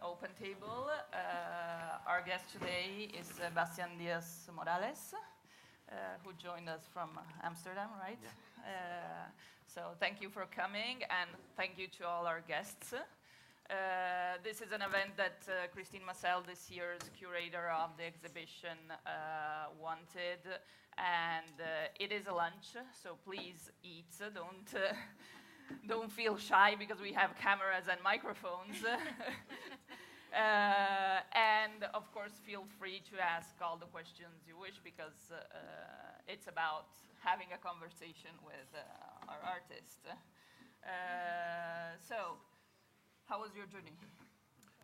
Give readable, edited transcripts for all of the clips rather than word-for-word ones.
Open Table. Our guest today is Sebastián Díaz Morales, who joined us from Amsterdam, right? Yeah. So thank you for coming, and thank you to all our guests. This is an event that Christine Massel, this year's curator of the exhibition, wanted, and it is a lunch, so please eat. Don't feel shy because we have cameras and microphones. And of course, feel free to ask all the questions you wish because it's about having a conversation with our artist. So, how was your journey?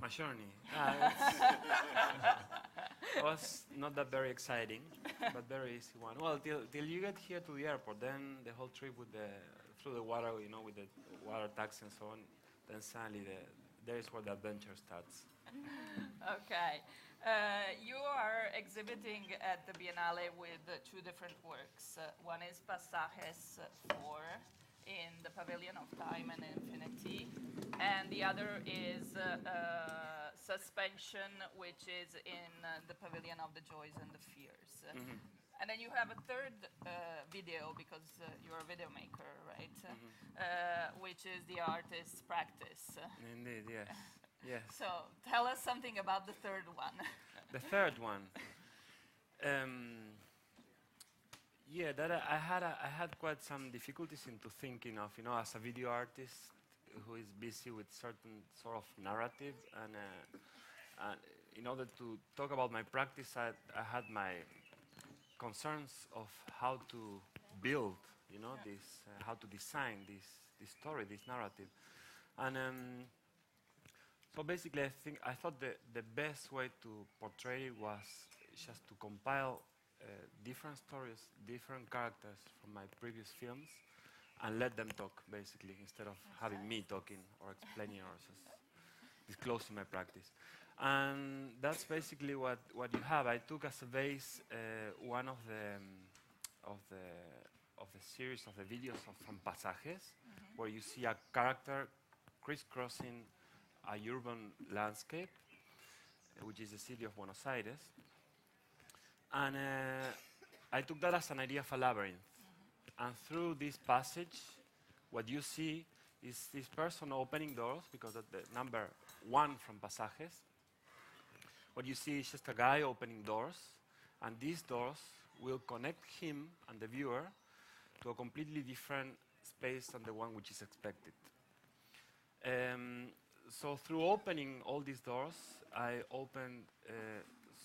My journey? It was not that very exciting, but very easy one. Well, till you get here to the airport, then the whole trip with through the water, you know, with the water taxi and so on, then suddenly there is where the adventure starts. Okay. You are exhibiting at the Biennale with two different works. One is Pasajes 4 in the Pavilion of Time and Infinity, and the other is Suspension, which is in the Pavilion of the Joys and the Fears. Mm-hmm. And then you have a third video, because you're a video maker, right? Which is the artist's practice. Indeed, yes. Yes. So tell us something about the third one. The third one. Yeah, that I had quite some difficulties into thinking of, you know, as a video artist who is busy with certain sort of narrative, and in order to talk about my practice, I had my concerns of how to build, you know, this, how to design this story, this narrative, and so basically, I thought the best way to portray it was just to compile different stories, different characters from my previous films, and let them talk, basically, instead of having me talking or explaining or just disclosing my practice. And that's basically what you have. I took as a base one of the series of the videos from Pasajes, where you see a character crisscrossing a urban landscape, which is the city of Buenos Aires. And I took that as an idea of a labyrinth. And through this passage, what you see is this person opening doors, because of the number 1 from Pasajes. What you see is just a guy opening doors, and these doors will connect him and the viewer to a completely different space than the one which is expected. So through opening all these doors, I opened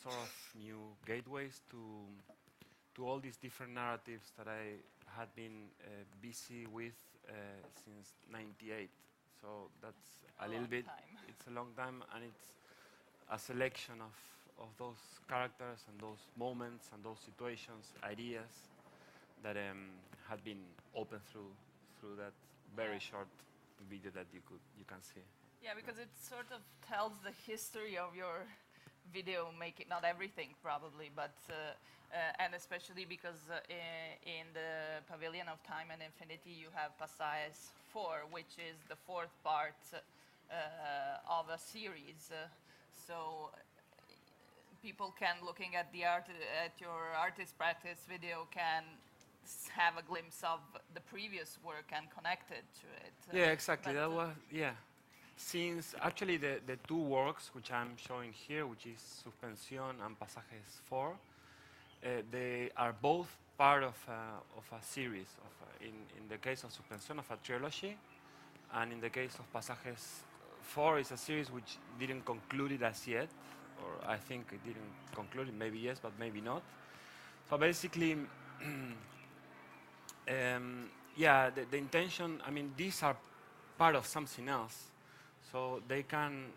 sort of new gateways to all these different narratives that I had been busy with since '98. So that's a little bit. It's a long time, and it's a selection of those characters and those moments and those situations, ideas that had been opened through that very short video that you can see. Yeah, because it sort of tells the history of your video making, not everything probably, but and especially because in the Pavilion of Time and Infinity you have Pasajes 4, which is the fourth part of a series. So people can, looking at your artist practice video, can have a glimpse of the previous work and connect it to it. Yeah, exactly. That was, yeah. Since actually the two works which I'm showing here, which is Suspensión and Pasajes 4, they are both part of a series. In the case of Suspensión, of a trilogy, and in the case of Pasajes 4, is a series which didn't conclude it as yet, or I think it didn't conclude it, maybe yes, but maybe not. So basically, yeah, the intention, I mean, these are part of something else. So they can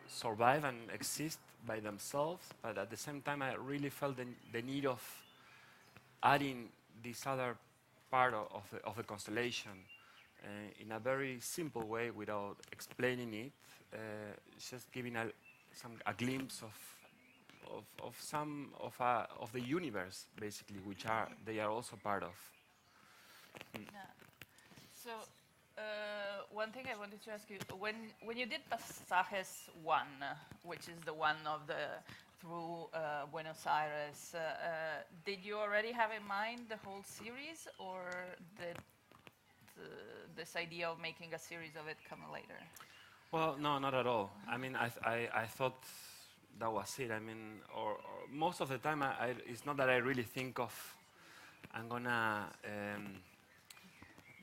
survive and exist by themselves, but at the same time, I really felt the need of adding this other part of the constellation in a very simple way, without explaining it, just giving a glimpse of the universe, basically, which they are also part of. Yeah. So One thing I wanted to ask you, when you did Pasajes 1, which is the one of the through Buenos Aires, did you already have in mind the whole series, or did this idea of making a series of it come later? Well, no, not at all. I mean, I thought that was it. I mean, or most of the time, it's not that I really think of, I'm gonna,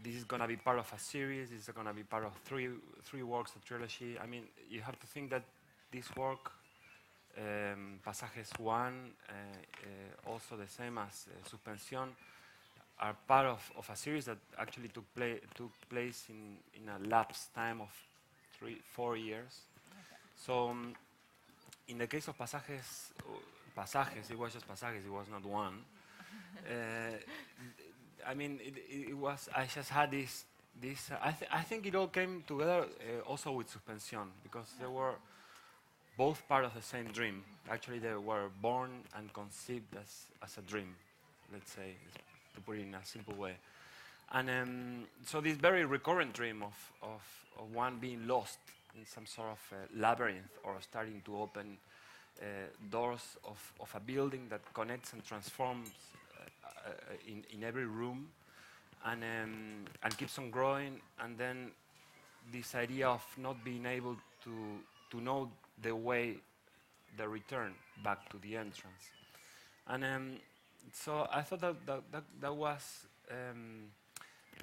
this is gonna be part of a series, this is gonna be part of three works, a trilogy. I mean, you have to think that this work, Pasajes 1, also the same as Suspensión, are part of a series that actually took place in a lapse time of 3-4 years. Okay. So in the case of Pasajes, it was just Pasajes, it was not one. I mean, it was, I just had this I think it all came together also with Suspensión, because they were both part of the same dream. Actually, they were born and conceived as a dream, let's say, to put it in a simple way. And so this very recurrent dream of one being lost in some sort of labyrinth, or starting to open doors of a building that connects and transforms in every room, and keeps on growing, and then this idea of not being able to know the way, the return back to the entrance. And so I thought that was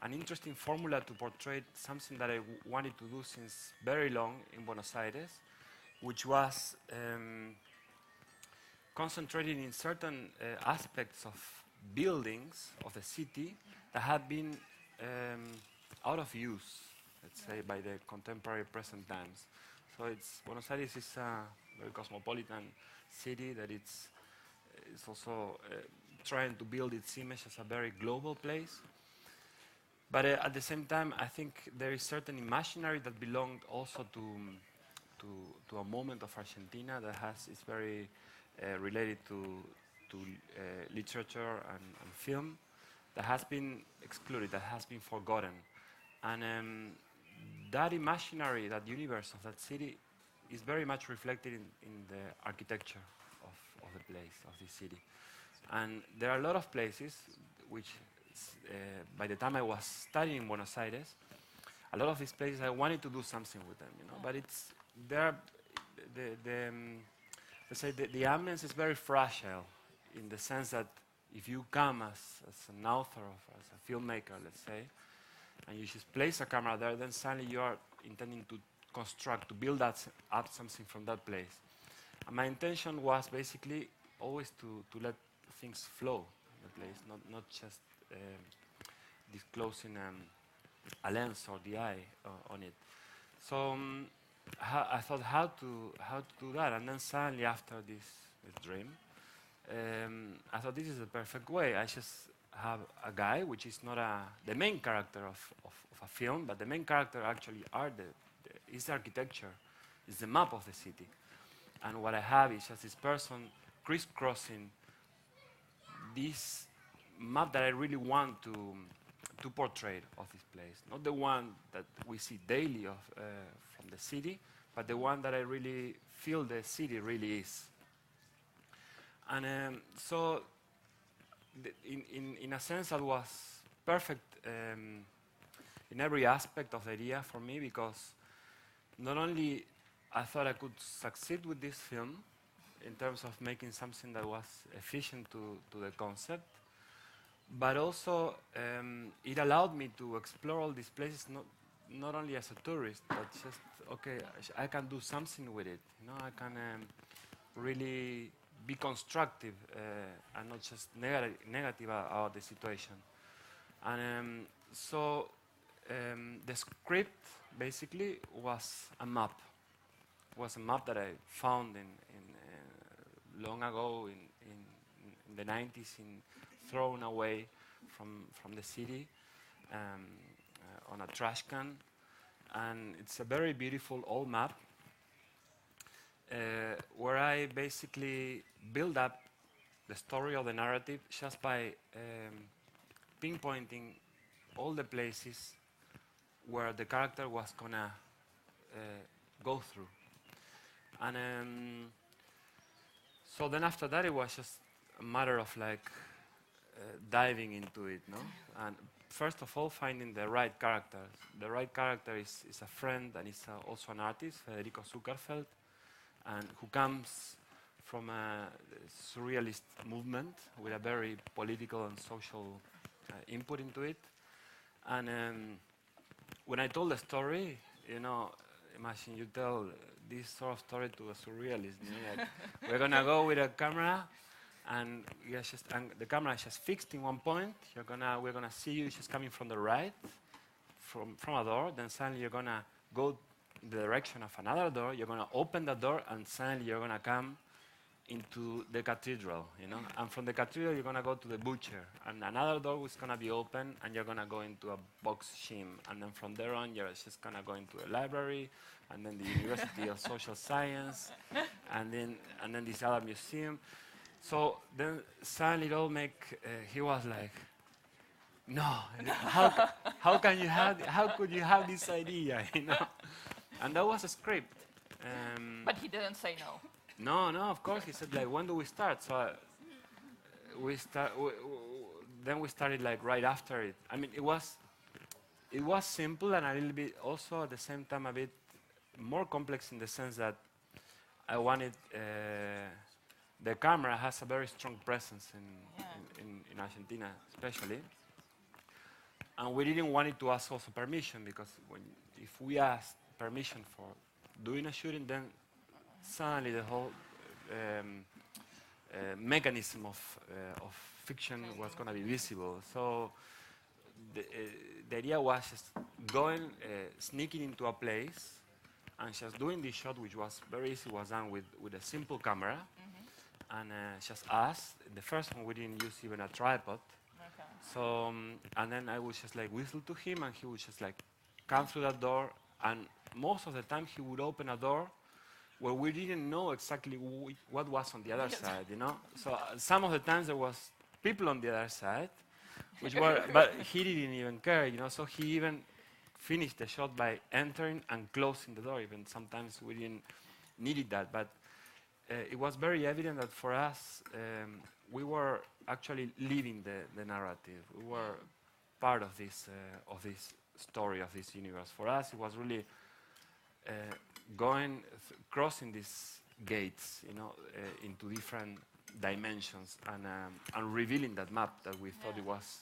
an interesting formula to portray something that I wanted to do since very long in Buenos Aires, which was concentrating in certain aspects of buildings of the city that have been out of use, let's say, by the contemporary present times. So Buenos Aires is a very cosmopolitan city that it's also trying to build its image as a very global place. But at the same time, I think there is certain imaginary that belonged also to a moment of Argentina that is very related to literature and film, that has been excluded, that has been forgotten. And that imaginary, that universe of that city, is very much reflected in the architecture of the place, of the city. And there are a lot of places which, by the time I was studying in Buenos Aires, a lot of these places I wanted to do something with them, you know. But let's say the ambience is very fragile, in the sense that if you come as an author, or as a filmmaker, let's say, and you just place a camera there, then suddenly you are intending to construct, to build up something from that place. And my intention was basically always to let things flow in the place, not just disclosing a lens or the eye on it. So I thought how to do that, and then suddenly after this dream, I thought this is the perfect way. I just have a guy, which is not the main character of a film, but the main character actually is the architecture, is the map of the city. And what I have is just this person crisscrossing this map that I really want to portray of this place. Not the one that we see daily from the city, but the one that I really feel the city really is. And so in a sense that was perfect in every aspect of the idea for me, because not only I thought I could succeed with this film in terms of making something that was efficient to the concept, but also it allowed me to explore all these places not only as a tourist, but just, okay, I can do something with it. You know, I can really be constructive and not just negative about the situation. And so the script basically was a map. Was a map that I found in long ago in the 90s, thrown away from the city on a trash can, and it's a very beautiful old map where I basically build up the story of the narrative just by pinpointing all the places where the character was gonna go through. And so then after that, it was just a matter of like diving into it, no? And first of all, finding the right character. The right character is a friend and is also an artist, Federico Zuckerfeld, and who comes from a surrealist movement with a very political and social input into it. And when I told the story, you know, imagine you tell this sort of story to a surrealist. You know, like we're gonna go with a camera, and the camera is just fixed in one point. We're gonna see you just coming from the right, from a door. Then suddenly you're gonna go in the direction of another door. You're gonna open the door, and suddenly you're gonna come into the cathedral, you know. And from the cathedral, you're gonna go to the butcher, and another door is gonna be open, and you're gonna go into a box gym, and then from there on, you're just gonna go into a library, and then the University of Social Science, and then this other museum. So then suddenly it all he was like, no, how could you have this idea, you know? And that was a script. But he didn't say no. No, of course. He said, like, when do we start? So then we started like right after it. I mean, it was simple and a little bit also at the same time a bit more complex in the sense that I wanted the camera has a very strong presence in Argentina, especially, and we didn't want it to ask also permission, because if we asked permission for doing a shooting, then suddenly the whole mechanism of fiction was going to be visible. So the idea was just going, sneaking into a place, and just doing this shot, which was very easy, was done with a simple camera, and just us. The first one we didn't use even a tripod. Okay. So and then I would just like whistle to him, and he would just like come through that door, and most of the time he would open a door where we didn't know exactly what was on the other side, you know. So some of the times there was people on the other side, which were, but he didn't even care, you know. So he even finished the shot by entering and closing the door. Even sometimes we didn't needed that, but it was very evident that for us we were actually living the narrative. We were part of this story, of this universe. For us, it was really crossing these gates, you know, into different dimensions, and revealing that map that we thought it was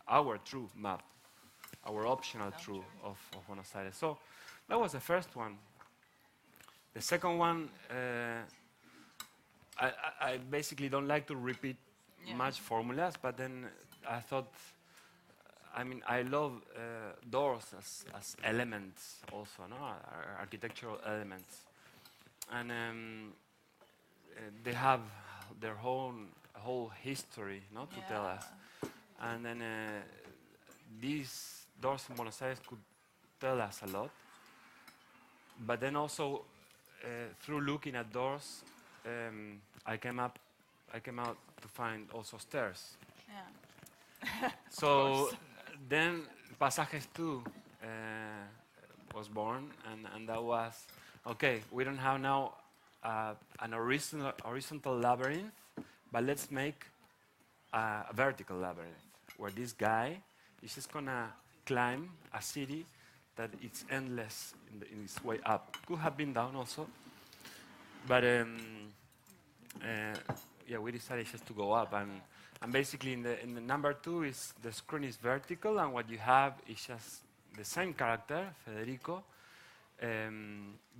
our true map, our optional true of Buenos Aires. So that was the first one. The second one, I basically don't like to repeat much formulas, but then I thought, I mean, I love doors as elements also, no? Architectural elements. And they have their whole history, no, to tell us. And then these doors in Buenos Aires could tell us a lot. But then also, through looking at doors, I came out to find also stairs. Yeah. So then Pasajes 2 was born, and that was, okay, we don't have now an horizontal labyrinth, but let's make a vertical labyrinth, where this guy is just gonna climb a city that it's endless in its way up. Could have been down also, but yeah, we decided just to go up, and basically in the number 2 is the screen is vertical, and what you have is just the same character, Federico,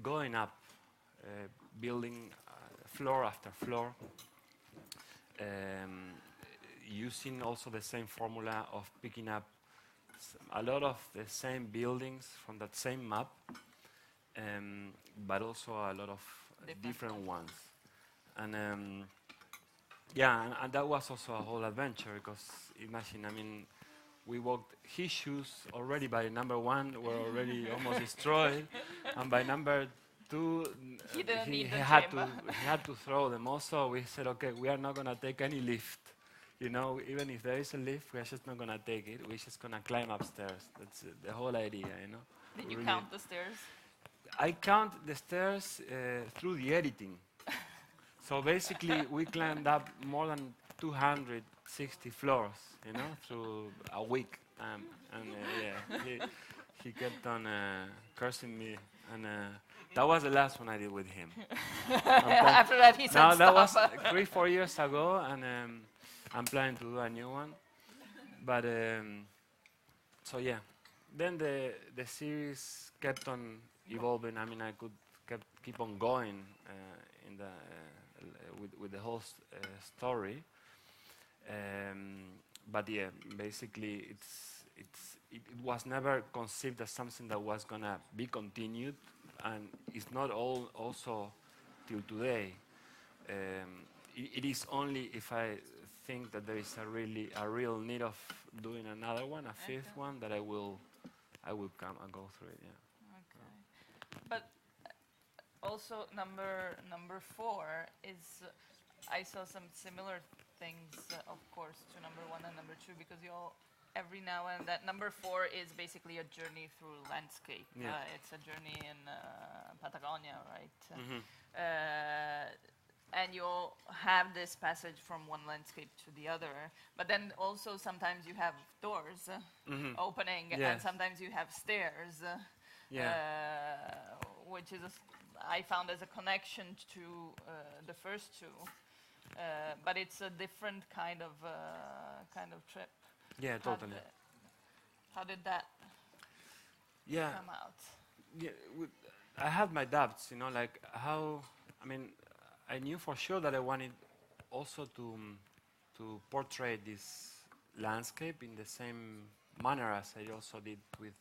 going up, building floor after floor, using also the same formula of picking up a lot of the same buildings from that same map, but also a lot of different ones. And yeah, and that was also a whole adventure, because imagine, I mean, we walked, his shoes already by number 1 were already almost destroyed, and by number 2 he had to throw them also. We said, okay, we are not going to take any lift you know, even if there is a lift, we're just not gonna take it. We're just gonna climb upstairs. That's the whole idea, you know. Did you count the stairs? I count the stairs through the editing. So basically, we climbed up more than 260 floors, you know, through a week. And yeah, he kept on cursing me, and that was the last one I did with him. After that, he said Now that was stop. 3-4 years ago, and I'm planning to do a new one. But so yeah, then the series kept on evolving. I mean, I could keep on going in the with the whole story. But yeah, basically, it was never conceived as something that was gonna be continued, and it's not all also till today. It is only if I think that there is a real need of doing another one, a fifth one, that I will come and go through it. Yeah. Okay. But also number 4 is I saw some similar things, of course, to number 1 and number 2, because you all every now and then. Number 4 is basically a journey through landscape. Yeah. It's a journey in Patagonia, right? Mhm. And you'll have this passage from one landscape to the other, but then also sometimes you have doors Mhm. opening, and Yes. sometimes you have stairs, Yeah. which is I found as a connection to the first two, but it's a different kind of trip. Yeah, totally. How did that Yeah. come out? Yeah, I had my doubts, you know, like how. I mean, I knew for sure that I wanted also to portray this landscape in the same manner as I also did with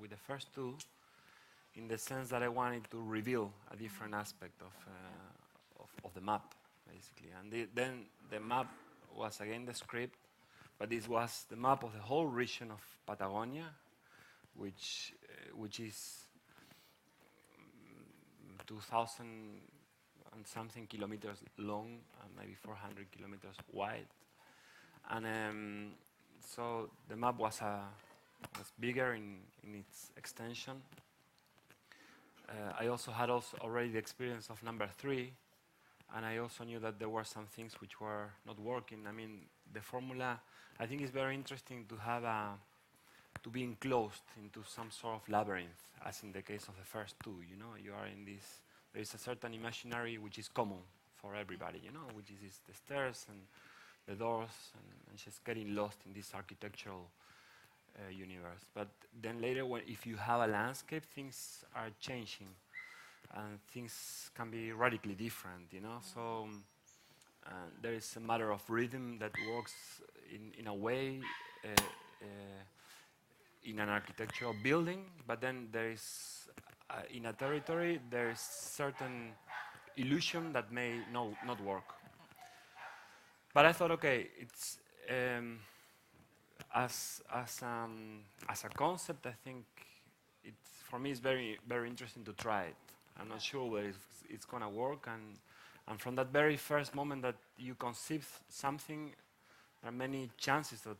the first two, in the sense that I wanted to reveal a different aspect of the map, basically. And then the map was again the script, but this was the map of the whole region of Patagonia, which is 2,000 and something kilometers long and maybe 400 kilometers wide. And so the map was bigger in its extension. I also had already the experience of number 3, and I also knew that there were some things which were not working. I mean, the formula, I think it's very interesting to have to be enclosed into some sort of labyrinth, as in the case of the first two, you know. You are in this, there is a certain imaginary which is common for everybody, you know, which is the stairs and the doors, and just getting lost in this architectural universe. But then later, if you have a landscape, things are changing, and things can be radically different, you know. So there is a matter of rhythm that works in a way in an architectural building, but then there is in a territory there is certain illusion that may not work. But I thought, okay, it's as a concept, I think for me it's very interesting to try it. I'm not sure whether it's gonna work, and from that very first moment that you conceive something, there are many chances that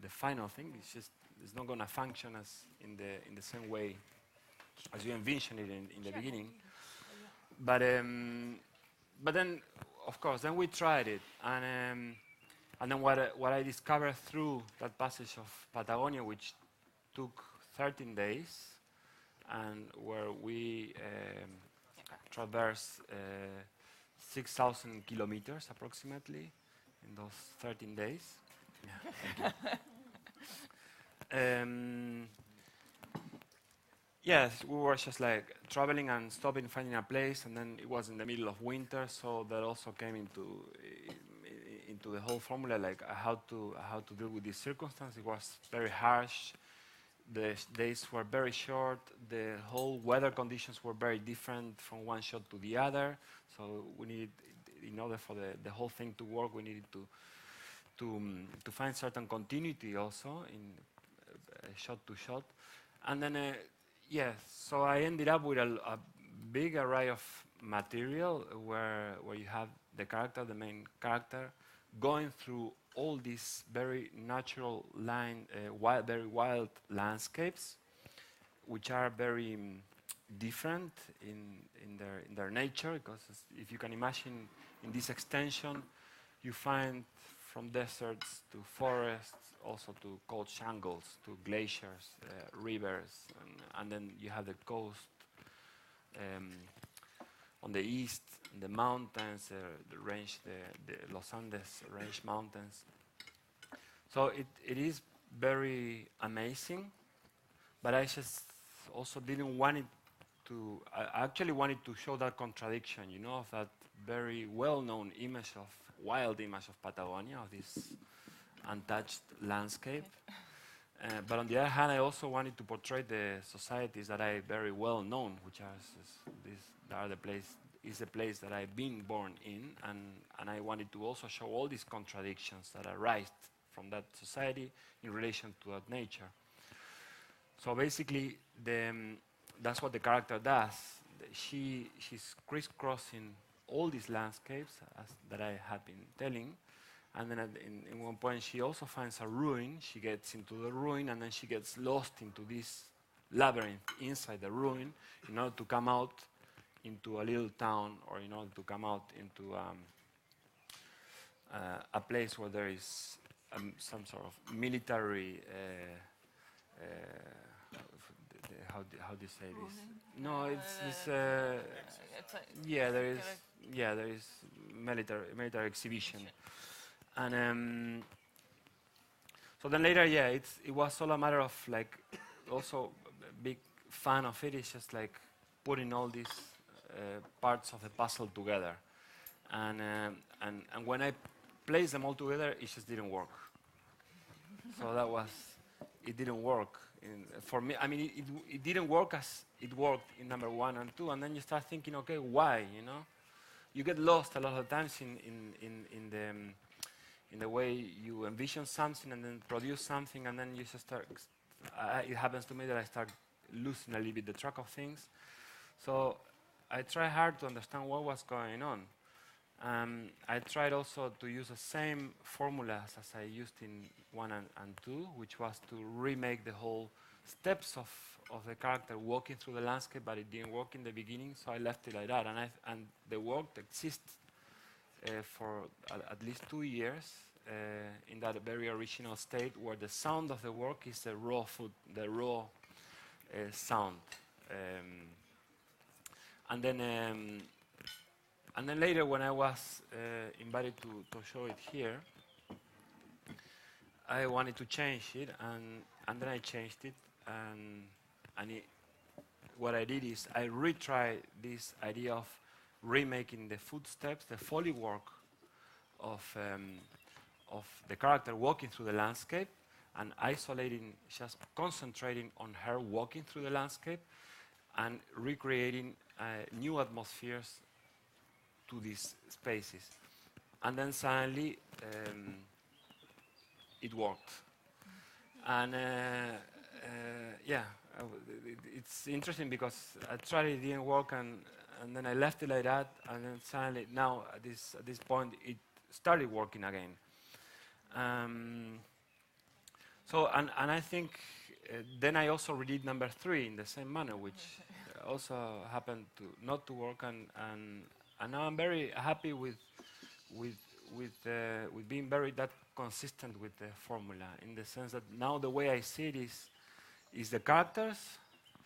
the final thing it's not gonna function as in the same way as you envisioned it in the beginning. But then, of course, then we tried it, and then what I discovered through that passage of Patagonia, which took 13 days, and where we traversed 6,000 kilometers approximately in those 13 days. Yeah, thank you. Yes, we were just like traveling and stopping, finding a place, and then it was in the middle of winter, so that also came into the whole formula, like how to deal with this circumstance. It was very harsh. The days were very short. The whole weather conditions were very different from one shot to the other. So we needed, in order for the whole thing to work, we needed to find certain continuity also in shot to shot, and then. Yes, so I ended up with a big array of material where you have the character, the main character, going through all these very natural very wild landscapes, which are very different in their nature. Because if you can imagine, in this extension, you find from deserts to forests, also to cold jungles, to glaciers, rivers, and then you have the coast on the east, the mountains, the range, the Los Andes range mountains. So it is very amazing, but I just also didn't want it to. I actually wanted to show that contradiction, you know, of that very well-known image of wild image of Patagonia, of this untouched landscape. But on the other hand, I also wanted to portray the societies that I very well known, which are the place that I've been born in, and I wanted to also show all these contradictions that arise from that society in relation to that nature. So basically, that's what the character does. She's crisscrossing all these landscapes that I have been telling, and then in one point she also finds a ruin. She gets into the ruin, and then she gets lost into this labyrinth inside the ruin in order to come out into a little town, or in order to come out into a place where there is some sort of military how do you say this? No, it's there is military exhibition, and so then later, it was all a matter of like, also a big fan of it. It's just like putting all these parts of the puzzle together, and when I placed them all together, it just didn't work. So it didn't work. For me, I mean, it didn't work as it worked in number 1 and 2, and then you start thinking, okay, why? You know, you get lost a lot of times in the way you envision something and then produce something, and then you just start. It happens to me that I start losing a little bit the track of things. So I try hard to understand what was going on. I tried also to use the same formulas as I used in 1 and 2, which was to remake the whole steps of the character walking through the landscape, but it didn't work in the beginning, so I left it like that. And the work exists for at least 2 years in that very original state, where the sound of the work is the raw sound. And then later, when I was invited to show it here, I wanted to change it, and then I changed it, and what I did is I retried this idea of remaking the footsteps, the Foley work of the character walking through the landscape, and isolating, just concentrating on her walking through the landscape, and recreating new atmospheres to these spaces. And then suddenly it worked. And it's interesting because I tried it, didn't work, and then I left it like that, and then suddenly now at this point it started working again. So I think then I also redid number 3 in the same manner, which also happened to not to work, and now I'm very happy with being very that consistent with the formula, in the sense that now the way I see it is the characters,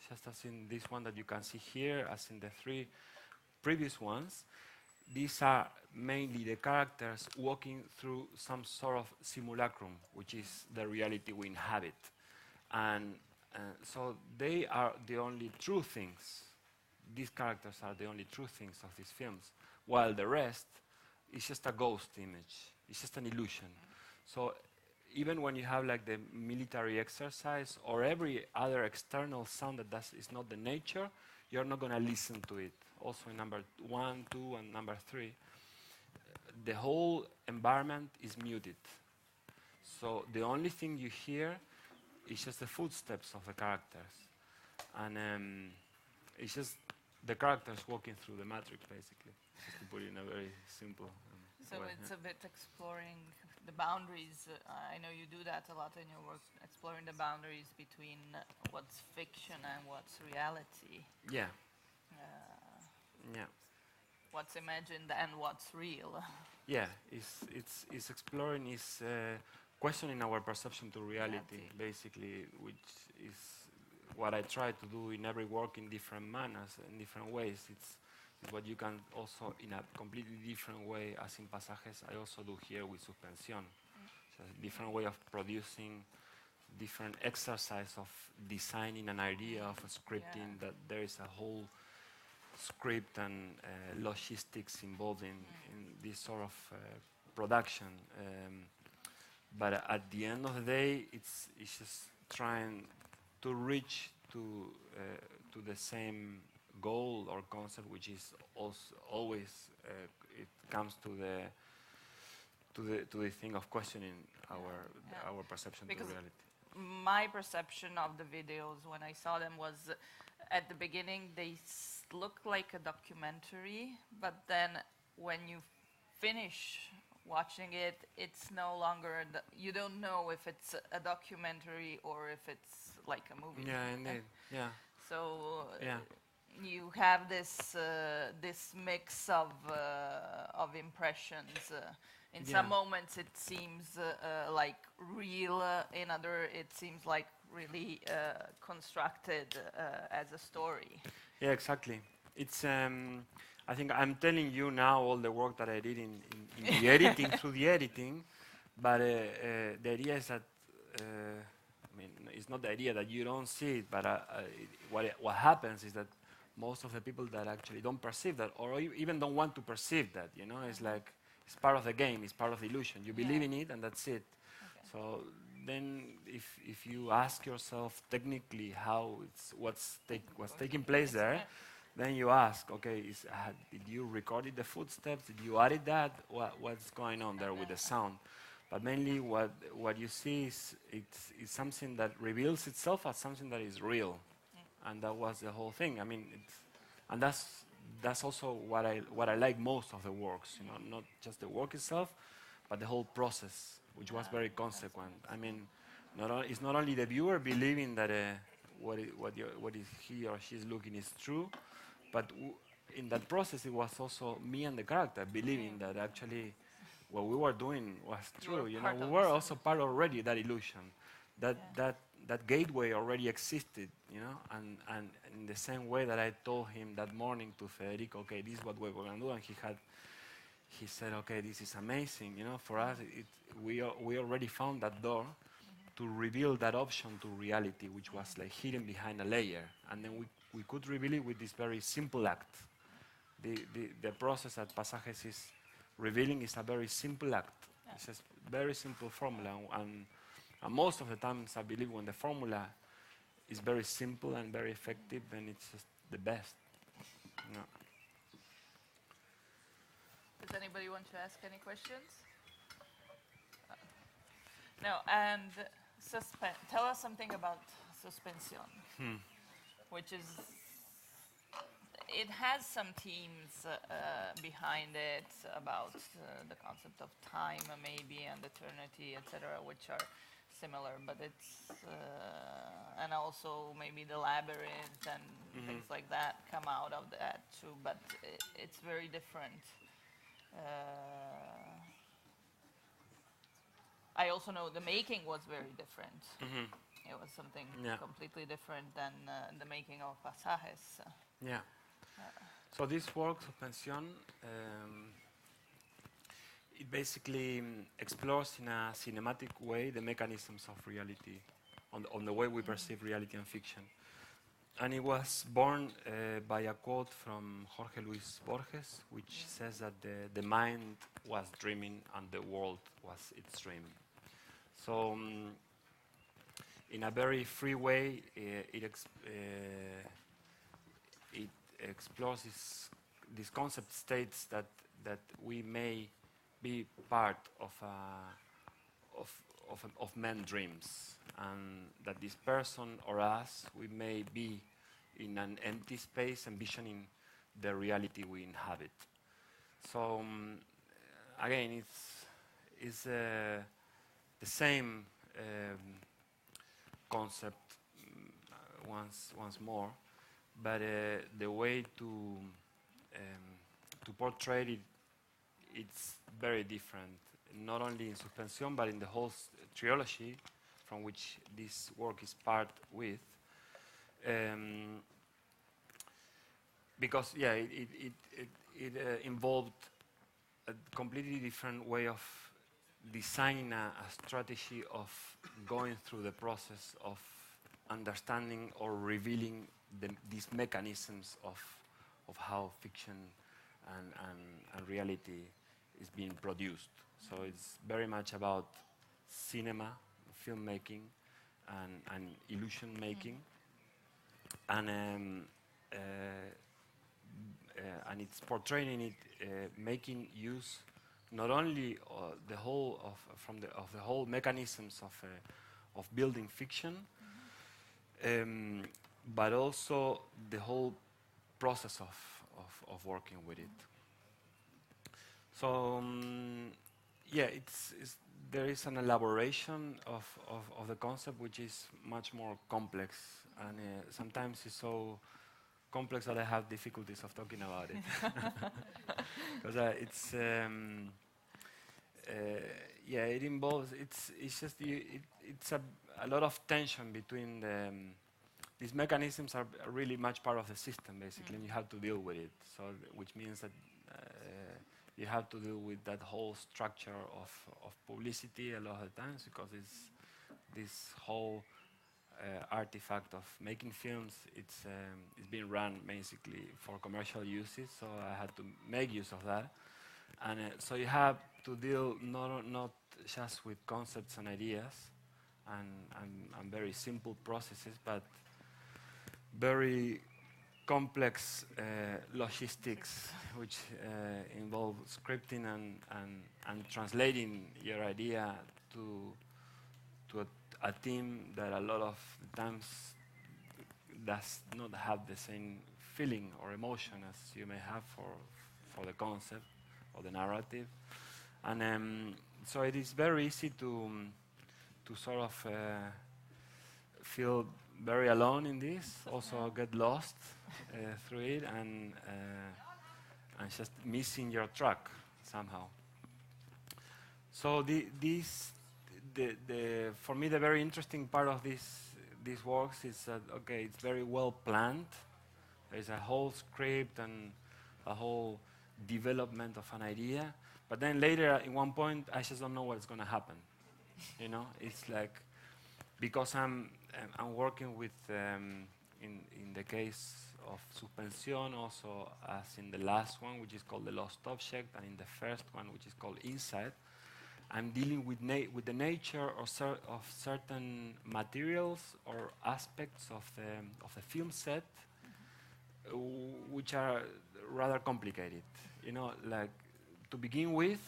just as in this one that you can see here, as in the 3 previous ones. These are mainly the characters walking through some sort of simulacrum, which is the reality we inhabit. And so they are the only true things. These characters are the only true things of these films, while the rest is just a ghost image. It's just an illusion. So even when you have like the military exercise or every other external sound that is not the nature, you're not going to listen to it. Also in number 1, 2, and number 3, the whole environment is muted. So the only thing you hear is just the footsteps of the characters. And it's just the characters walking through the matrix, basically, just to put it in a very simple. So it's a bit exploring the boundaries. I know you do that a lot in your work, exploring the boundaries between what's fiction and what's reality. Yeah. Yeah. What's imagined and what's real. Yeah, it's exploring, is questioning our perception to reality, basically, which is what I try to do in every work in different manners, in different ways. It's what you can also, in a completely different way, as in Pasajes, I also do here with Suspensión. So a different way of producing, different exercise of designing an idea, of scripting, that there is a whole script and logistics involved in this sort of production. But at the end of the day, it's just trying to reach to the same goal or concept, which is also always it comes to the thing of questioning our perception because to reality. My perception of the videos when I saw them was, at the beginning they look like a documentary, but then when you finish watching it, it's no longer you don't know if it's a documentary or if it's like a movie. Yeah, indeed. Yeah. So Yeah. you have this this mix of impressions. In some moments it seems like real, in other it seems like really constructed as a story. Yeah, exactly. It's I think I'm telling you now all the work that I did in the editing through the editing, but the idea is that I mean, it's not the idea that you don't see it, but what happens is that most of the people that actually don't perceive that, or even don't want to perceive that, you know, it's like it's part of the game, it's part of the illusion. You believe in it, and that's it. Okay. So then, if you ask yourself technically how what's taking place there, then you ask, okay, did you record the footsteps? Did you edit that? What's going on there with the sound? But mainly, what you see is it's something that reveals itself as something that is real, and that was the whole thing. I mean, and that's also what I like most of the works. You know, not just the work itself, but the whole process, which was very consequent. I mean, it's not only the viewer believing that what he or she is looking is true, but in that process, it was also me and the character believing that actually what we were doing was true. You know, we were also part already that illusion, that gateway already existed. You know, and in the same way that I told him that morning to Federico, okay, this is what we're going to do, and he said, okay, this is amazing. You know, for us, we already found that door to reveal that option to reality, which was like hidden behind a layer, and then we could reveal it with this very simple act. The process that Pasajes is revealing is a very simple act. It's a very simple formula, and most of the times I believe when the formula is very simple and very effective, then it's just the best. Yeah. Does anybody want to ask any questions? No, and tell us something about Suspensión, which is, it has some themes behind it about the concept of time, maybe, and eternity, etc., which are similar, but it's and also maybe the labyrinth and things like that come out of that too, but it's very different. I also know the making was very different. It was something completely different than the making of Pasajes. Yeah. So this work, Suspensión, it basically explores in a cinematic way the mechanisms of reality, on the way we perceive reality and fiction. And it was born by a quote from Jorge Luis Borges, which says that the mind was dreaming and the world was its dream. So in a very free way, it explores this concept, states that we may be part of men's dreams, and that this person or us, we may be in an empty space envisioning the reality we inhabit. So again, it's the same concept once more, but the way to portray it, it's very different. Not only in Suspensión, but in the whole trilogy, from which this work is part with. Because yeah, it involved a completely different way of designing a strategy of going through the process of understanding or revealing these mechanisms of how fiction and reality is being produced. So it's very much about cinema, filmmaking, and illusion making, and it's portraying it, making use not only the whole of the whole mechanisms of building fiction, but also the whole process of working with it. So yeah, there is an elaboration of the concept which is much more complex, and sometimes it's so complex that I have difficulties of talking about it. Because yeah, it involves, it's just it's a lot of tension between these mechanisms are really much part of the system basically, and you have to deal with it. So which means that you have to deal with that whole structure of publicity a lot of the times, because it's this whole artifact of making films. It's being run basically for commercial uses, so I had to make use of that. And so you have to deal not just with concepts and ideas and very simple processes, but very complex logistics, which involve scripting and translating your idea to a team that a lot of times does not have the same feeling or emotion as you may have for the concept or the narrative. And so it is very easy to sort of feel very alone in this, also get lost through it, and just missing your track somehow. So for me, the very interesting part of these works is that, okay, it's very well planned. There's a whole script and a whole development of an idea, but then later, in one point, I just don't know what's going to happen. You know, it's like, because I'm working with, in the case of Suspensión, also as in the last one, which is called The Lost Object, and in the first one, which is called Inside, I'm dealing with the nature of certain materials or aspects of the film set, which are rather complicated. You know, like, to begin with,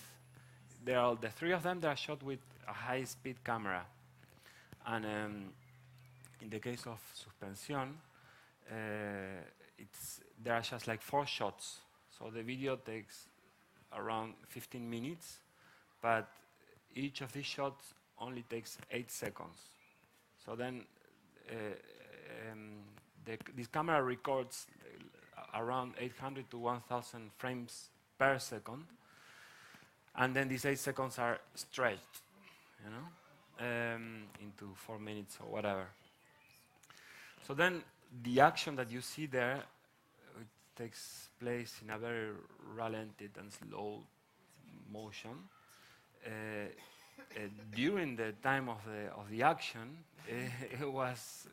the three of them, they are shot with a high-speed camera. And in the case of Suspensión, there are just like 4 shots. So the video takes around 15 minutes, but each of these shots only takes 8 seconds. So then this camera records around 800 to 1,000 frames per second, and then these 8 seconds are stretched, you know, into 4 minutes or whatever. So then the action that you see there, it takes place in a very relented and slow motion. During the time of the action, it was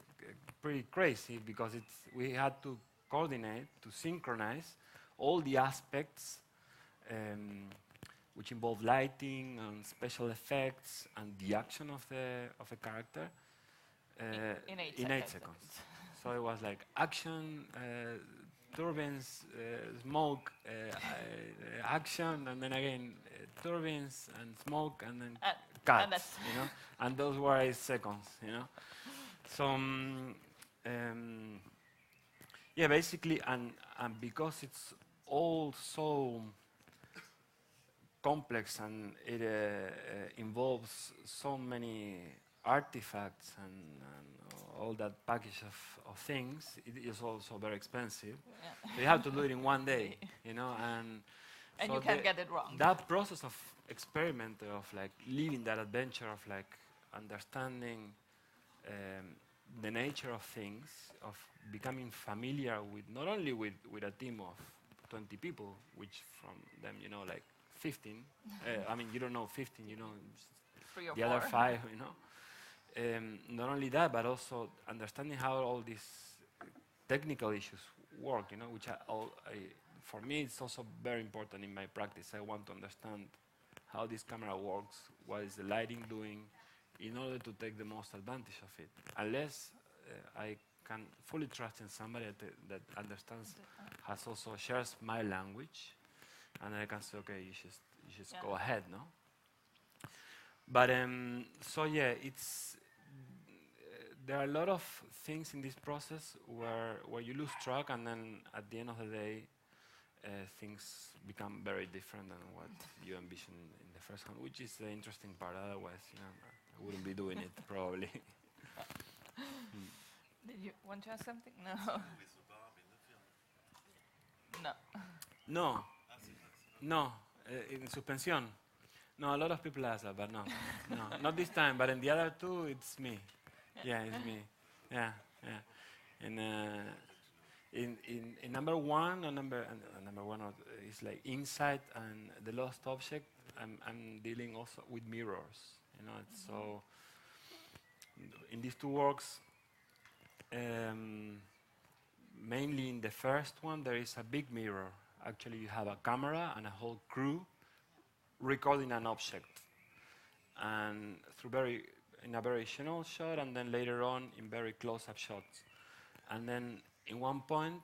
pretty crazy, because we had to coordinate, to synchronize all the aspects which involve lighting and special effects and the action of the character in 8 seconds. So it was like action, turbines, smoke, action, and then again turbines and smoke, and then cuts, you know, and those were 8 seconds, you know. So yeah, basically, and because it's all so complex, and it involves so many artifacts and all that package of things. It is also very expensive. Yeah. So you have to do it in one day, you know, and so you can't get it wrong. That process of experiment, of like living that adventure of like understanding the nature of things, of becoming familiar with not only with a team of 20 people, which from them, you know, like 15. I mean, you don't know 15, you know, 3 or the 4. other 5, you know. Not only that, but also understanding how all these technical issues work, you know, which for me it's also very important in my practice. I want to understand how this camera works, what is the lighting doing, in order to take the most advantage of it. Unless I can fully trust in somebody that understands, has also shares my language, and I can say, okay, you just go ahead, no? But so yeah, it's there are a lot of things in this process where you lose track, and then at the end of the day, things become very different than what you envisioned in the first one, which is the interesting part. Otherwise, you know, I wouldn't be doing it probably. Did you want to ask something? No. No. No. No. In suspension. No, a lot of people ask that, but no. No, not this time, but in the other two, it's me. Yeah, it's me. Yeah, yeah. And in number one, number one is like insight and the lost object. I'm dealing also with mirrors. You know, so in these two works, mainly in the first one, there is a big mirror. Actually, you have a camera and a whole crew recording an object, and in a very general shot, and then later on in very close-up shots. And then in one point,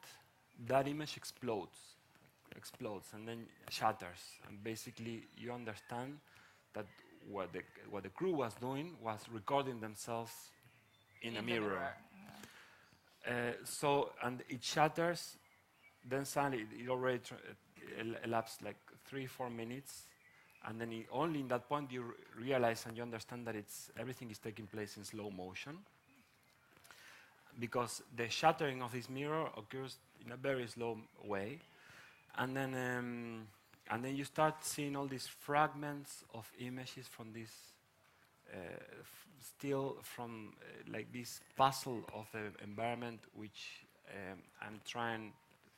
that image explodes, and then shatters. And basically, you understand that what the crew was doing was recording themselves in a mirror. So, and it shatters, then suddenly it already elapsed like 3-4 minutes, and then only in that point you realize and you understand that everything is taking place in slow motion, because the shattering of this mirror occurs in a very slow way, and then you start seeing all these fragments of images from this still from like this puzzle of the environment, which I'm trying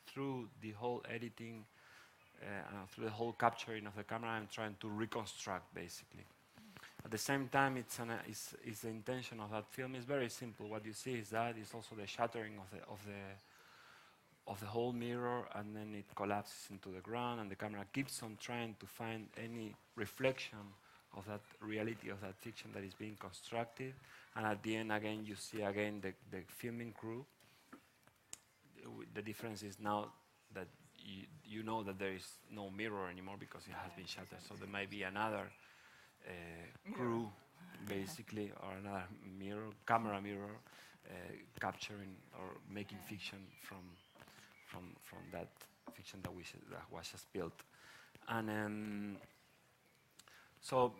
through the whole editing, through the whole capturing of the camera, I'm trying to reconstruct basically. At the same time, it's the intention of that film is very simple. What you see is that it's also the shattering of the whole mirror, and then it collapses into the ground, and the camera keeps on trying to find any reflection of that reality, of that fiction that is being constructed. And at the end, again, you see again the filming crew. The difference is now that you know that there is no mirror anymore because it has been shattered. So there might be another crew, basically, or another camera mirror, capturing or making fiction from that fiction that was just built. And so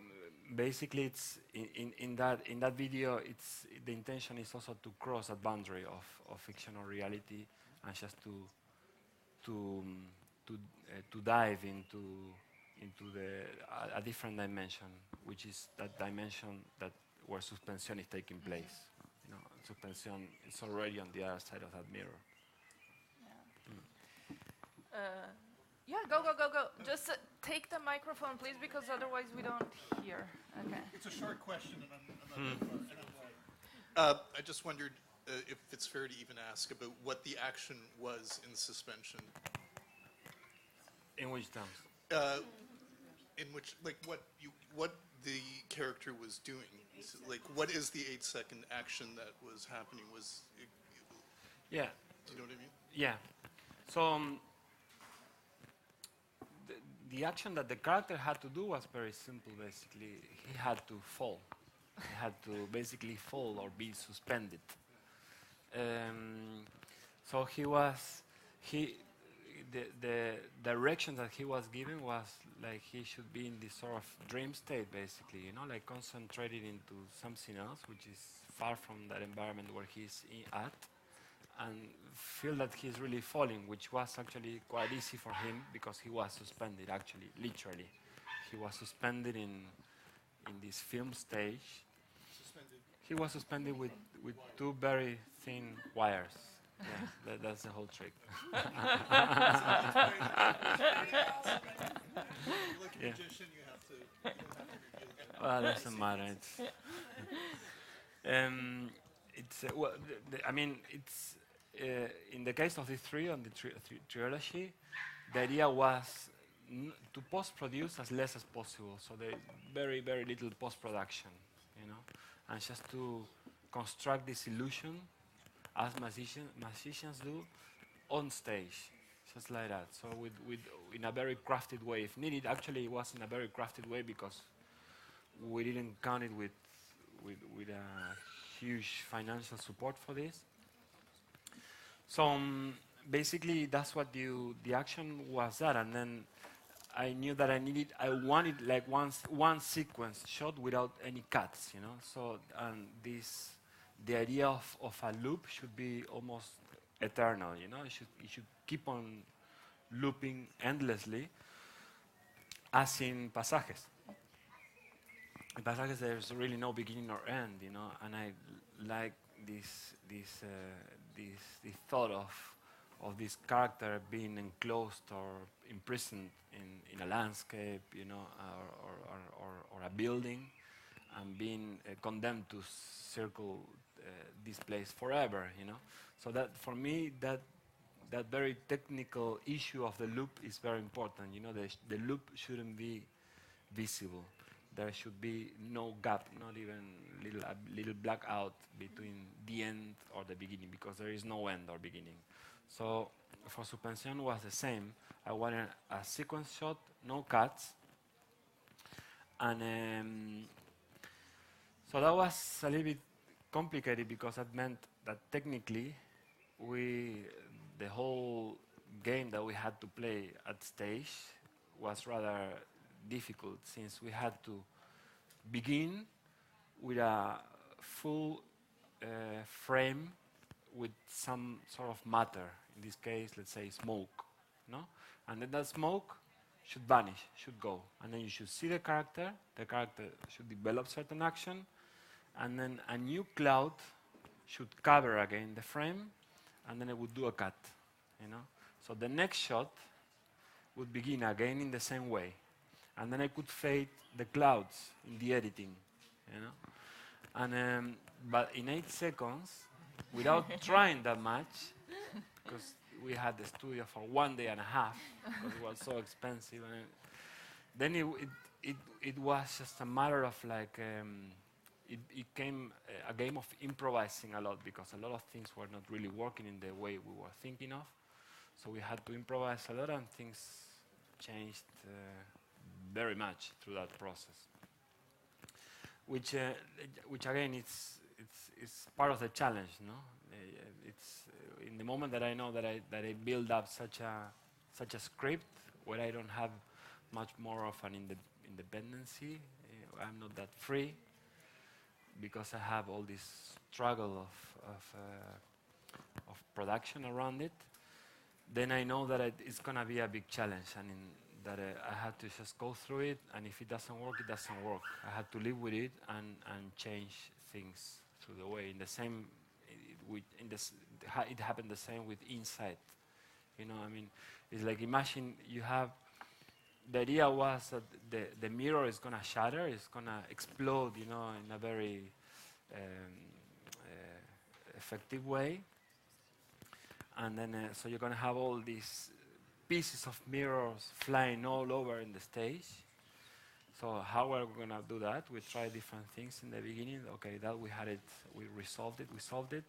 basically, it's in that video, the intention is also to cross that boundary of fiction or reality, and just to dive into a different dimension, which is that dimension where suspension is taking place. You know, suspension is already on the other side of that mirror. Yeah, go. Just take the microphone, please, because otherwise we don't hear. Okay. It's a short question, and I'm I just wondered if it's fair to even ask about what the action was in suspension. In which terms? In which, like, what the character was doing. So, like, what is the 8-second action that was happening? Yeah. Do you know what I mean? Yeah. So the action that the character had to do was very simple. Basically, he had to fall. He had to basically fall or be suspended. So the direction that he was given was like he should be in this sort of dream state, basically, you know, like concentrated into something else, which is far from that environment where he's at, and feel that he's really falling, which was actually quite easy for him because he was suspended, actually, literally. He was suspended in this film stage. Suspended. He was suspended with two very thin wires. Yeah, that's the whole trick. Like a Yeah. magician, you don't have to reveal that. Well, that doesn't matter. Well, I mean, it's in the case of the three on the trilogy, the idea was to post-produce as less as possible, so the very, very little post-production, you know, and just to construct this illusion as musicians do on stage, just like that. So in a very crafted way, if needed. Actually, it was in a very crafted way because we didn't count it with a huge financial support for this. So basically, that's what the action was that, and then I knew that I wanted like one sequence shot without any cuts, you know. So the idea of a loop should be almost eternal, you know. It should keep on looping endlessly, as in pasajes. In pasajes, there's really no beginning or end, you know. And I like this thought of this character being enclosed or imprisoned in a landscape, you know, or a building, and being condemned to circle this place forever, you know. So that for me, that very technical issue of the loop is very important. You know, the loop shouldn't be visible. There should be no gap, not even a little blackout between the end or the beginning, because there is no end or beginning. So for Suspension was the same. I wanted a sequence shot, no cuts, and so that was a little bit complicated because that meant that technically the whole game that we had to play at stage was rather difficult, since we had to begin with a full frame with some sort of matter. In this case, let's say smoke, no? And then that smoke should vanish, should go, and then you should see the character should develop certain action, and then a new cloud should cover again the frame, and then it would do a cut, you know? So the next shot would begin again in the same way, and then I could fade the clouds in the editing, you know? And but in 8 seconds, without trying that much, because we had the studio for 1 day and a half, because it was so expensive, and then it was just a matter of like, it became a game of improvising a lot, because a lot of things were not really working in the way we were thinking of. So we had to improvise a lot, and things changed very much through that process. Which again, it's part of the challenge, no? It's in the moment that I know that I build up such a script where I don't have much more of an independency. I'm not that free, because I have all this struggle of production around it. Then I know that it's gonna be a big challenge, and that I have to just go through it, and if it doesn't work, it doesn't work. I have to live with it and change things through the way. In the same, it happened the same with Insight. You know, I mean, it's like, imagine you have, the idea was that the mirror is gonna shatter, it's gonna explode, you know, in a very effective way. And then, so you're gonna have all these pieces of mirrors flying all over in the stage. So how are we gonna do that? We tried different things in the beginning. Okay, that we had it, we solved it.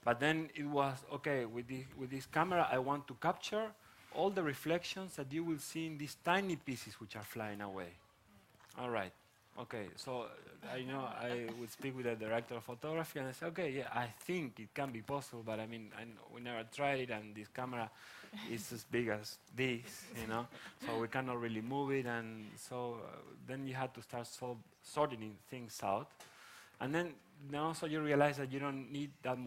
But then it was, okay, with this camera, I want to capture all the reflections that you will see in these tiny pieces which are flying away. All right, Okay, so I know I would speak with the director of photography and I say, okay, yeah, I think it can be possible, but I mean, we never tried it, and this camera is as big as this, you know, so we cannot really move it, and so then you had to start sorting things out, and then also you realize that you don't need that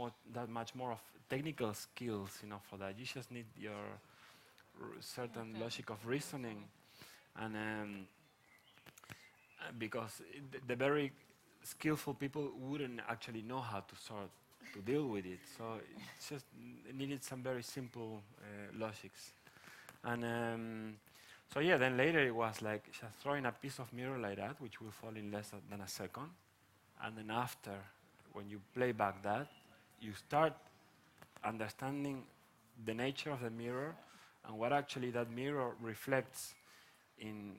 much more of technical skills, you know, for that. You just need your certain logic of reasoning, and because the very skillful people wouldn't actually know how to deal with it. So it's just needed some very simple logics. And so yeah, then later it was like just throwing a piece of mirror like that, which will fall in less than a second. And then after, when you play back that, you start understanding the nature of the mirror and what actually that mirror reflects in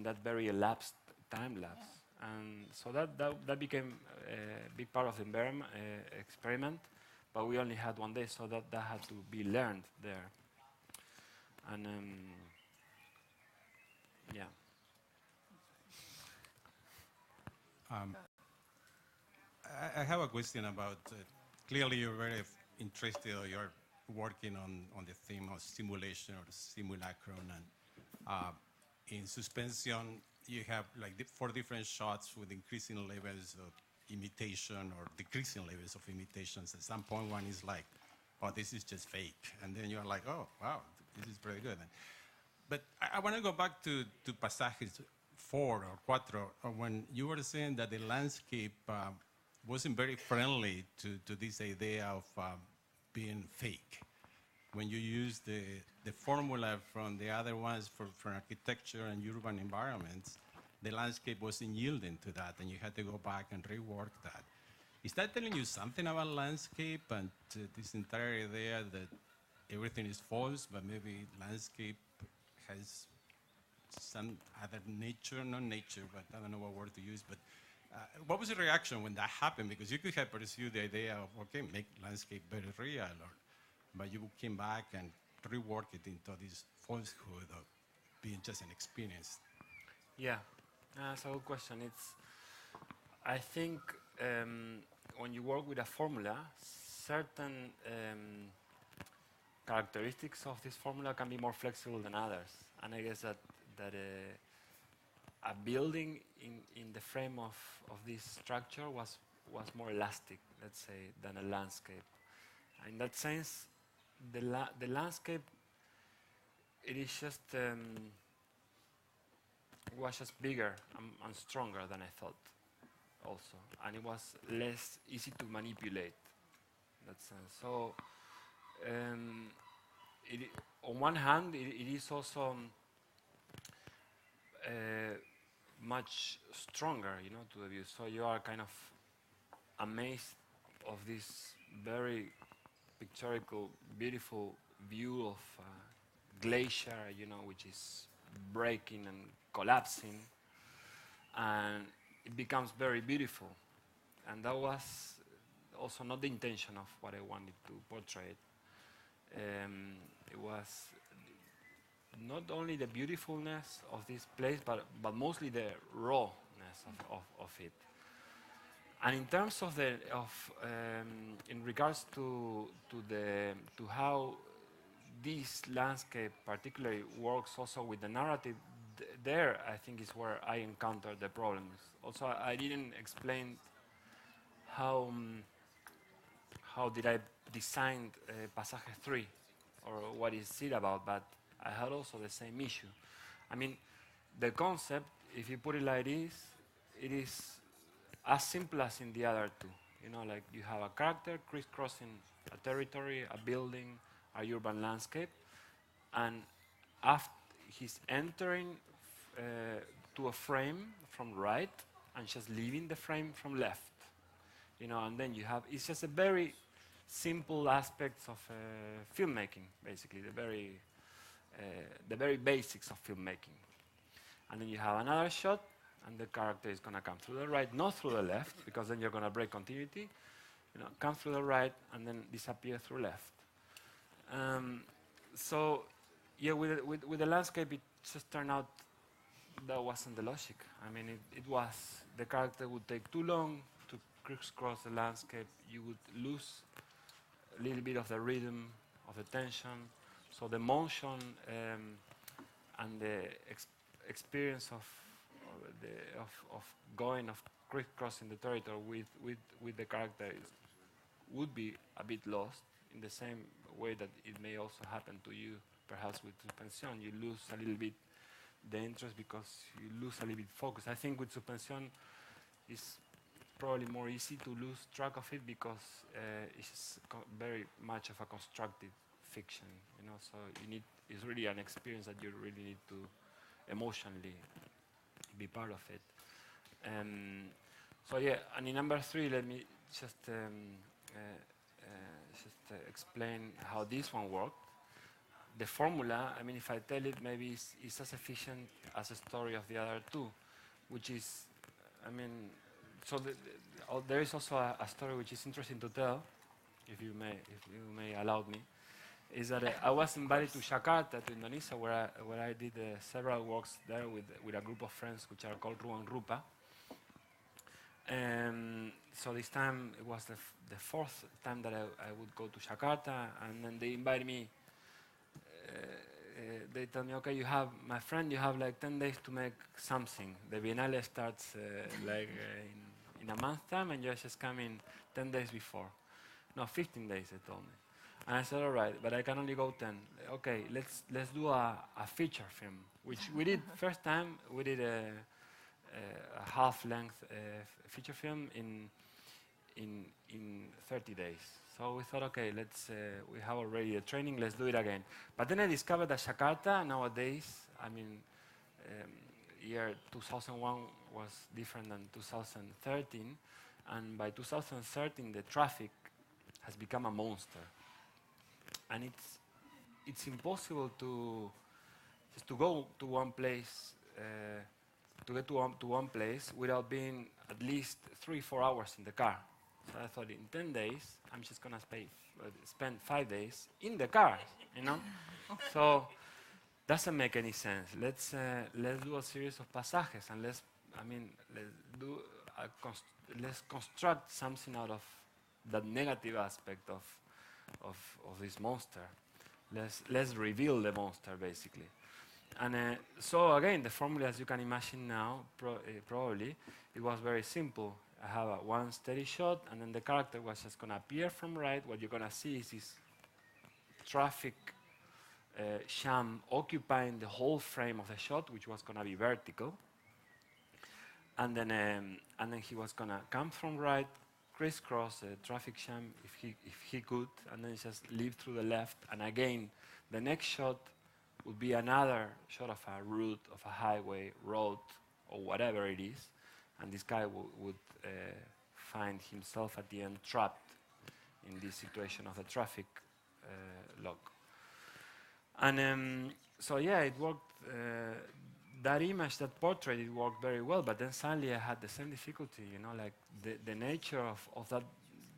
that very elapsed time lapse. And so that became a big part of the experiment, but we only had one day, so that had to be learned there. And yeah. I have a question about, clearly you're very interested, or you're working on the theme of simulation or simulacrum, and in suspension you have like 4 different shots with increasing levels of imitation or decreasing levels of imitations. At some point one is like, oh, this is just fake, and then you're like, oh wow, this is pretty good. But I want to go back to passages 4 or 4, when you were saying that the landscape wasn't very friendly to this idea of being fake. When you use the formula from the other ones for architecture and urban environments, the landscape wasn't yielding to that, and you had to go back and rework that. Is that telling you something about landscape and this entire idea that everything is false, but maybe landscape has some other nature, not nature, but I don't know what word to use, but what was the reaction when that happened? Because you could have pursued the idea of, okay, make landscape very real, but you came back and rework it into this falsehood of being just an experience. Yeah, that's a good question. I think when you work with a formula, certain characteristics of this formula can be more flexible than others. And I guess that a building in the frame of this structure was more elastic, let's say, than a landscape. In that sense, the landscape, it is just was just bigger and stronger than I thought, also, and it was less easy to manipulate. In that sense, so on one hand, it is also much stronger, you know, to the view. So you are kind of amazed of this very pictorial, beautiful view of glacier, you know, which is breaking and collapsing, and it becomes very beautiful. And that was also not the intention of what I wanted to portray. It was not only the beautifulness of this place, but mostly the rawness of it. And in terms of in regards to how this landscape particularly works also with the narrative, there I think is where I encountered the problems. Also, I didn't explain how did I design Passage 3, or what is it about, but I had also the same issue. I mean, the concept, if you put it like this, it is as simple as in the other two. You know, like you have a character crisscrossing a territory, a building, a urban landscape, and after he's entering to a frame from right and just leaving the frame from left. You know, and then you have, it's just a very simple aspects of filmmaking, basically, the very basics of filmmaking. And then you have another shot, and the character is going to come through the right, not through the left, because then you're going to break continuity. You know, come through the right, and then disappear through left. So, yeah, with the landscape, it just turned out that wasn't the logic. I mean, it was the character would take too long to crisscross the landscape. You would lose a little bit of the rhythm, of the tension. So the motion and the experience of going, of crisscrossing the territory with the character would be a bit lost, in the same way that it may also happen to you, perhaps with suspension. You lose a little bit the interest because you lose a little bit focus. I think with suspension it's probably more easy to lose track of it because it's very much of a constructed fiction, you know. So it's really an experience that you really need to emotionally be part of it. So yeah, and in number 3, let me just explain how this one worked. The formula, I mean, if I tell it, maybe it's as efficient as the story of the other 2, which is, I mean, so there is also a story which is interesting to tell, if you may allow me, is that I was invited to Jakarta, to Indonesia, where I did several works there with a group of friends which are called Ruang Rupa. So this time it was the 4th time that I would go to Jakarta, and then they invited me. They tell me, okay, you have like 10 days to make something. The Biennale starts in a month's time, and you're just coming 10 days before. No, 15 days, they told me. And I said, all right, but I can only go 10. Okay, let's do a feature film, which we did first time. We did a half-length feature film in 30 days. So we thought, okay, we have already a training, let's do it again. But then I discovered that Jakarta nowadays, I mean, year 2001 was different than 2013, and by 2013 the traffic has become a monster. And it's impossible to go to one place, to get to one place without being at least 3-4 hours in the car. So I thought, in 10 days, I'm just gonna spend 5 days in the car, you know. So doesn't make any sense. Let's do a series of pasajes, and let's construct something out of that negative aspect of this monster. Let's reveal the monster, basically. And so again, the formula, as you can imagine now, probably it was very simple. I have one steady shot, and then the character was just going to appear from right. What you're going to see is this traffic sham occupying the whole frame of the shot, which was going to be vertical. And then he was going to come from right, crisscross the traffic sham if he could, and then just leave through the left. And again, the next shot would be another shot of a route, of a highway, road, or whatever it is. And this guy would find himself at the end trapped in this situation of the traffic lock. And so yeah, it worked. That image, that portrait, it worked very well. But then suddenly I had the same difficulty, you know, like the nature of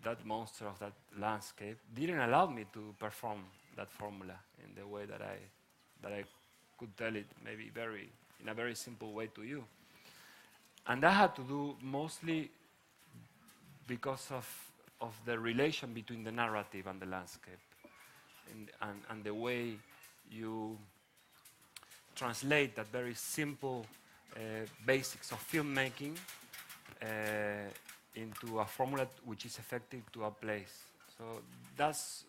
that monster, of that landscape, didn't allow me to perform that formula in the way that I could tell it, maybe in a very simple way to you. And that had to do mostly because of the relation between the narrative and the landscape, and the way you translate that very simple basics of filmmaking into a formula which is effective to a place. So that's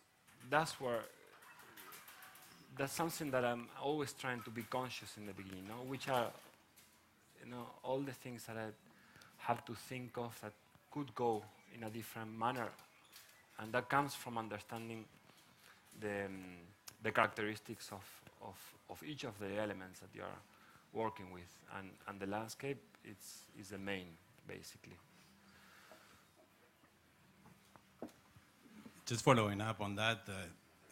something that I'm always trying to be conscious in the beginning, you know, which are, you know, all the things that I have to think of that could go in a different manner, and that comes from understanding the characteristics of each of the elements that you are working with, and the landscape is the main, basically. Just following up on that,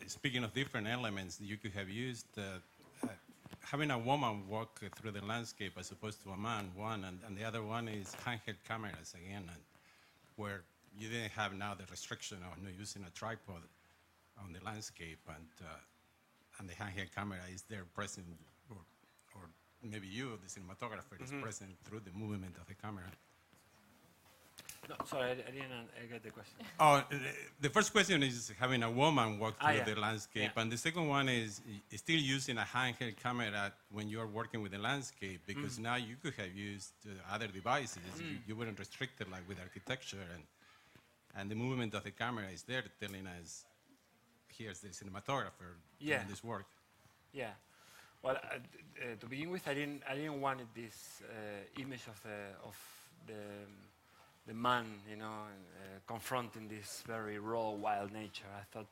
speaking of different elements that you could have used, having a woman walk through the landscape as opposed to a man, one, and the other one is handheld cameras again, and where you didn't have now the restriction of not using a tripod on the landscape, and the handheld camera is there present, or maybe you, the cinematographer, is present through the movement of the camera. No, sorry, I didn't get the question. Oh, the first question is having a woman walk through yeah. the landscape, Yeah. and the second one is still using a handheld camera when you're working with the landscape, because now you could have used other devices. You weren't restricted like with architecture, and the movement of the camera is there telling us, here's the cinematographer doing this work. Yeah. Well, to begin with, I didn't want this image of the man, you know, confronting this very raw, wild nature. I thought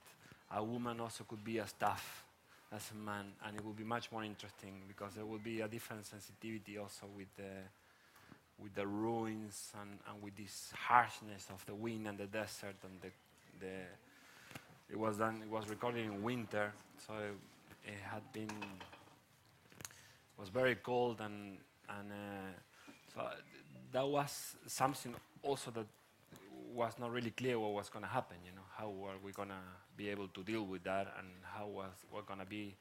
a woman also could be as tough as a man, and it would be much more interesting because there would be a different sensitivity also with the ruins and with this harshness of the wind and the desert and it was recorded in winter, so it was very cold and so that was something also that was not really clear what was going to happen. You know, how were we going to be able to deal with that, and how was going to be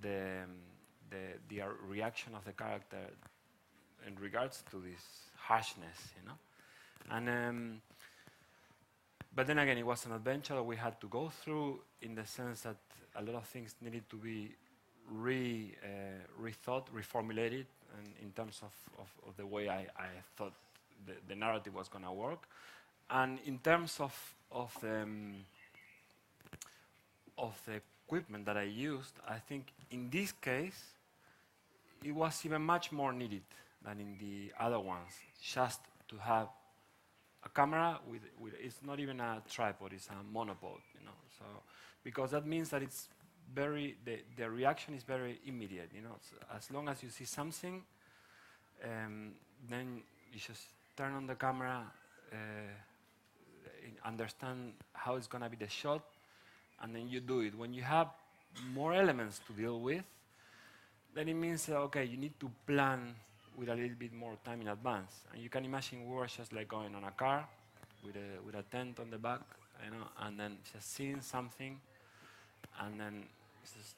the reaction of the character in regards to this harshness, you know. And but then again, it was an adventure that we had to go through in the sense that a lot of things needed to be rethought, reformulated, and in terms of the way I thought the narrative was going to work. And in terms of the equipment that I used, I think in this case, it was even much more needed than in the other ones, just to have a camera with it's not even a tripod, it's a monopod, you know. So because that means that it's the reaction is very immediate, you know. So as long as you see something, then you just turn on the camera, understand how it's going to be the shot, and then you do it. When you have more elements to deal with, then it means okay, you need to plan with a little bit more time in advance. And you can imagine we were just like going on a car with a tent on the back, you know, and then just seeing something, and then just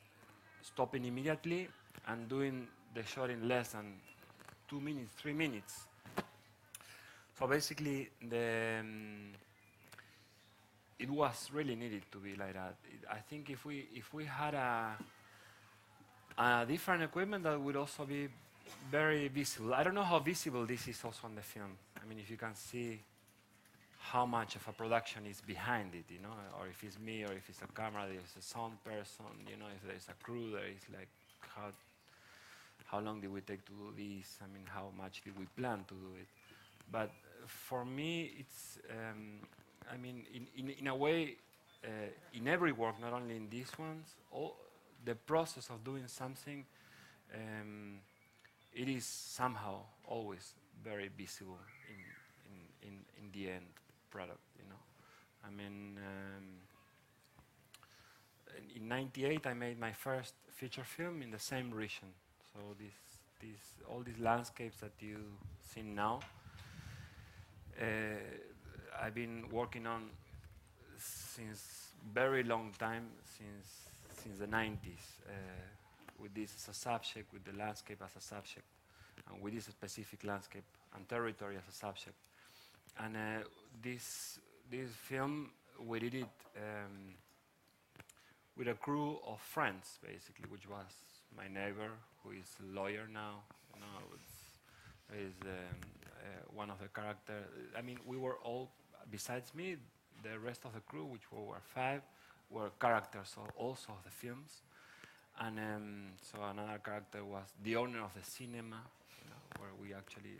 stopping immediately and doing the shot in less than 2 minutes, 3 minutes. So basically, it was really needed to be like that. I think if we had a different equipment, that would also be very visible. I don't know how visible this is also on the film. I mean, if you can see how much of a production is behind it, you know, or if it's me, or if it's a camera, there's a sound person, you know, if there's a crew, there is like how long did we take to do this? I mean, how much did we plan to do it? But for me, it's, I mean, in a way, in every work, not only in these ones, the process of doing something, it is somehow always very visible in the end product, you know. I mean, in '98 I made my first feature film in the same region. So all these landscapes that you see now, I've been working on since very long time, since the '90s. With this as a subject, with the landscape as a subject, and with this specific landscape and territory as a subject. And this film, we did it with a crew of friends, basically, which was my neighbor, who is a lawyer now. You know, is one of the characters. I mean, we were all, besides me, the rest of the crew, which we were 5, were characters also of the films. And so another character was the owner of the cinema, you know, where we actually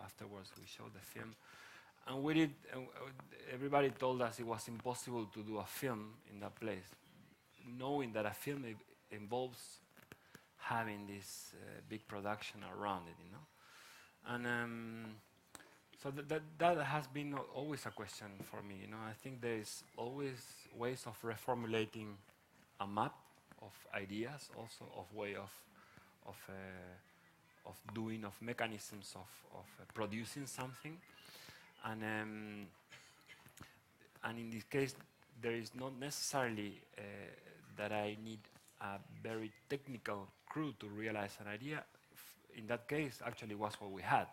afterwards we showed the film, and we did. Everybody told us it was impossible to do a film in that place, knowing that a film involves having this big production around it, you know. And so that has been always a question for me, you know. I think there is always ways of reformulating a map of ideas, also of way of doing, of mechanisms of producing something, and in this case, there is not necessarily that I need a very technical crew to realize an idea. in that case, actually was what we had.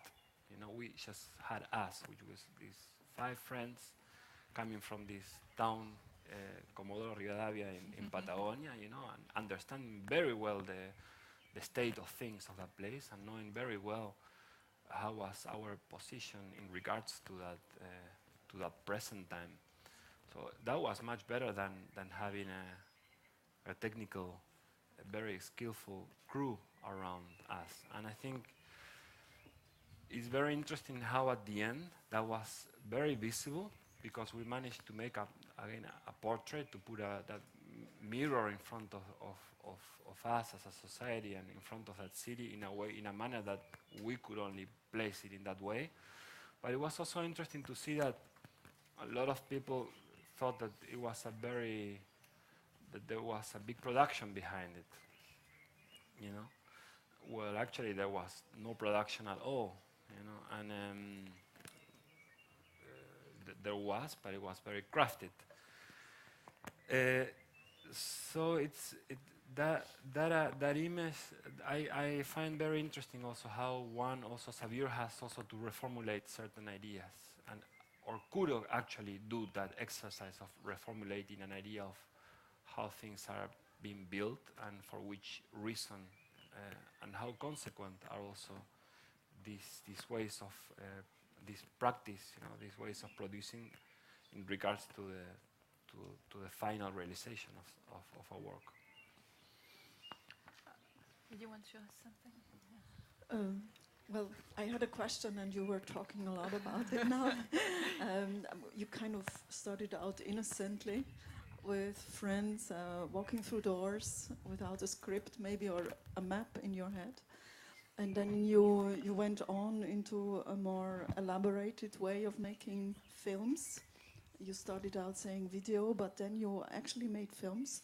You know, we just had us, which was these 5 friends coming from this town, Comodoro Rivadavia in Patagonia, you know, and understanding very well the state of things of that place and knowing very well how was our position in regards to that present time. So that was much better than having a technical, a very skillful crew around us. And I think it's very interesting how at the end that was very visible, because we managed to make again a portrait, to put that mirror in front of us as a society and in front of that city in a manner that we could only place it in that way. But it was also interesting to see that a lot of people thought that that there was a big production behind it, you know. Well, actually there was no production at all, you know, and there was, but it was very crafted. So that image I find very interesting also, how one also Xavier has also to reformulate certain ideas, and or could actually do that exercise of reformulating an idea of how things are being built and for which reason, and how consequent are also these ways of this practice, you know, these ways of producing in regards to the final realization of a work. Did you want to ask something? Well, I had a question, and you were talking a lot about it now. You kind of started out innocently with friends, walking through doors without a script maybe, or a map in your head. And then you went on into a more elaborated way of making films. You started out saying video, but then you actually made films.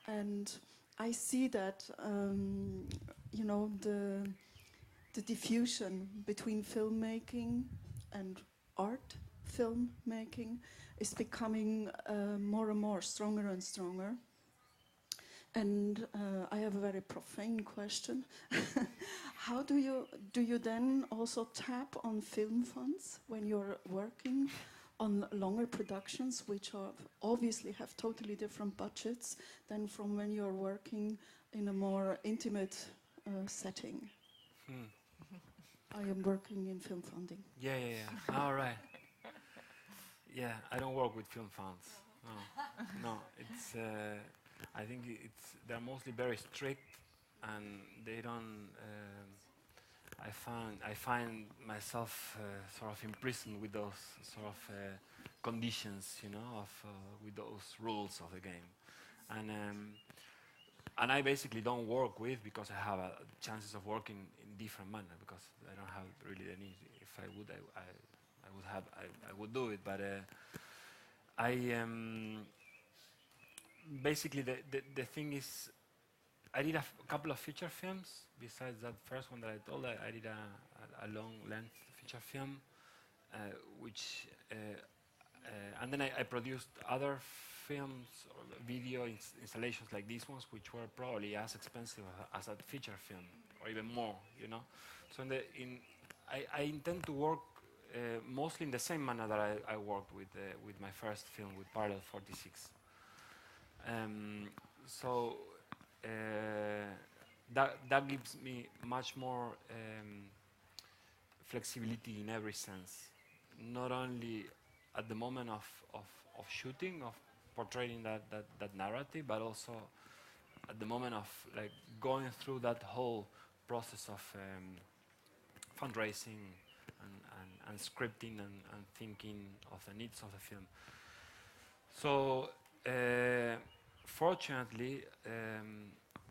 And I see that, you know, the diffusion between filmmaking and art filmmaking is becoming more and more stronger and stronger. And I have a very profane question. How do you then also tap on film funds when you're working on longer productions, which obviously have totally different budgets than from when you're working in a more intimate setting? I am working in film funding. Yeah. All right. Yeah, I don't work with film funds. No. It's. I think they're mostly very strict, and they don't. I find myself sort of imprisoned with those sort of conditions, you know, with those rules of the game, and I basically don't work with, because I have chances of working in different manner, because I don't have really the need. If I would, I would do it, but basically the thing is, I did a couple of feature films besides that first one that I told. I did a long length feature film, which and then I produced other films or video installations like these ones, which were probably as expensive as a feature film, or even more, you know. So I intend to work mostly in the same manner that I worked with my first film, with Parallel 46. So that gives me much more flexibility in every sense, not only at the moment of shooting, of portraying that narrative, but also at the moment of like going through that whole process of fundraising and scripting and thinking of the needs of the film. So fortunately,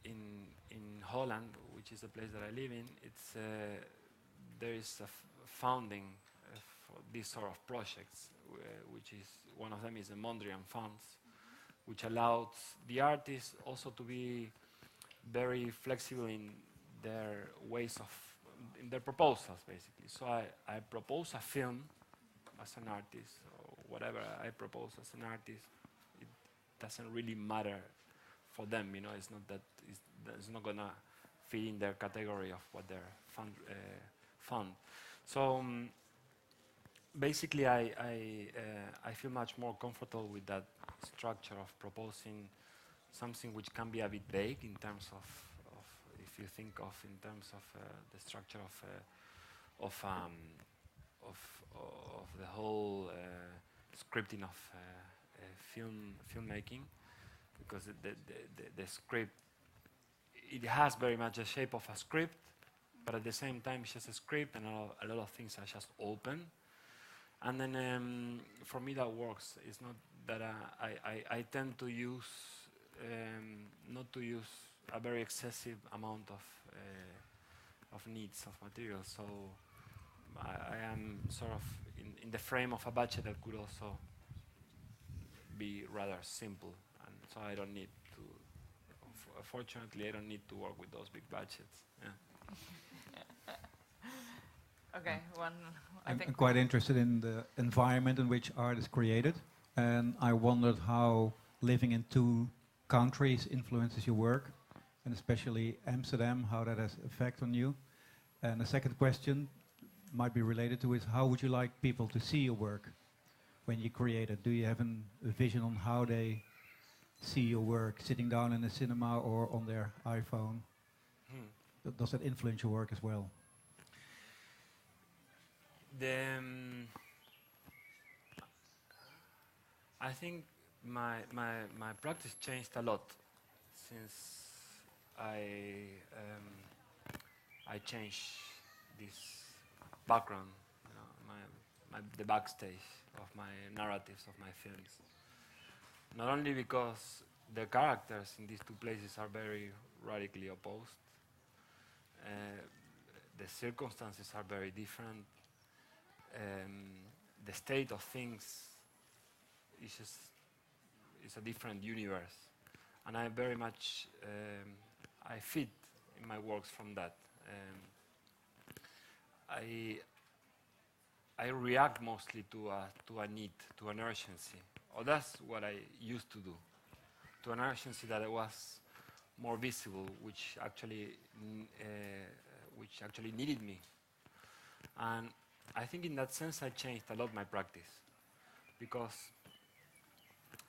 in Holland, which is the place that I live in, there is a founding for these sort of projects, which is one of them is the Mondrian Funds, which allows the artists also to be very flexible in their ways of, in their proposals, basically. So I propose a film as an artist, or whatever I propose as an artist, it doesn't really matter for them, you know. It's not that it's not gonna fit in their category of what they're fond. So basically, I feel much more comfortable with that structure of proposing something which can be a bit vague in terms of if you think of in terms of the structure of the whole scripting of filmmaking, because the script, it has very much the shape of a script, but at the same time it's just a script, and a lot of things are just open. And then for me that works. It's not that I tend to use not to use a very excessive amount of needs of material. So I am sort of in the frame of a budget that could also be rather simple, and so I don't need to. Fortunately, I don't need to work with those big budgets. Yeah. Okay, I'm quite interested in the environment in which art is created, and I wondered how living in two countries influences your work, and especially Amsterdam, how that has effect on you. And the second question might be related to is how would you like people to see your work when you create it? Do you have a vision on how they see your work, sitting down in a cinema or on their iPhone? Does that influence your work as well? I think my practice changed a lot since I changed this background, you know, the backstage of my narratives of my films. Not only because the characters in these two places are very radically opposed, the circumstances are very different. The state of things is a different universe, and I very much I fit in my works from that. I react mostly to a need, to an urgency, or that's what I used to do, to an urgency that was more visible, which actually needed me. And I think in that sense I changed a lot my practice, because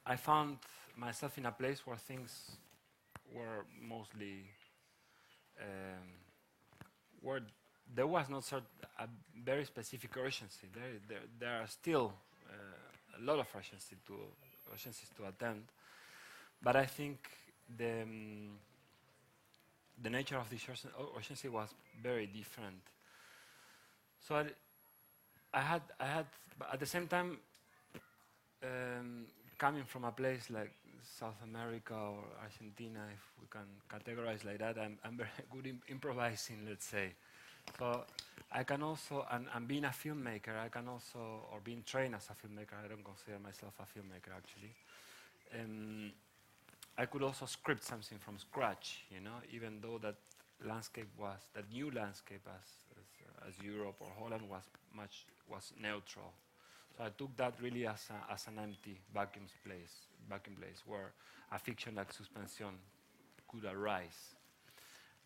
I found myself in a place where things were mostly where there was not a very specific urgency. There are still a lot of urgencies to attend, but I think the nature of this urgency was very different. So I had but at the same time, coming from a place like South America or Argentina, if we can categorize like that, I'm very good in improvising, let's say. So I can also, and being a filmmaker, I can also, or being trained as a filmmaker, I don't consider myself a filmmaker actually. I could also script something from scratch, you know, even though that new landscape as Europe or Holland was neutral. So I took that really as an empty vacuum place where a fiction like Suspension could arise.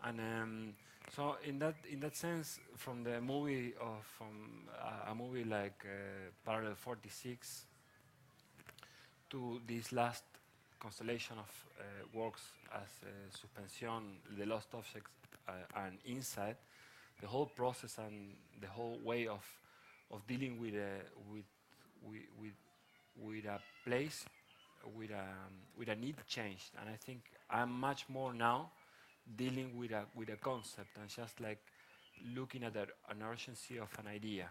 And so in that sense, from the movie from a movie like Parallel 46 to this last constellation of works as Suspension, The Lost Objects, and Inside, the whole process and the whole way of dealing with a place, with a need changed, and I think I'm much more now dealing with a concept and just like looking at an urgency of an idea,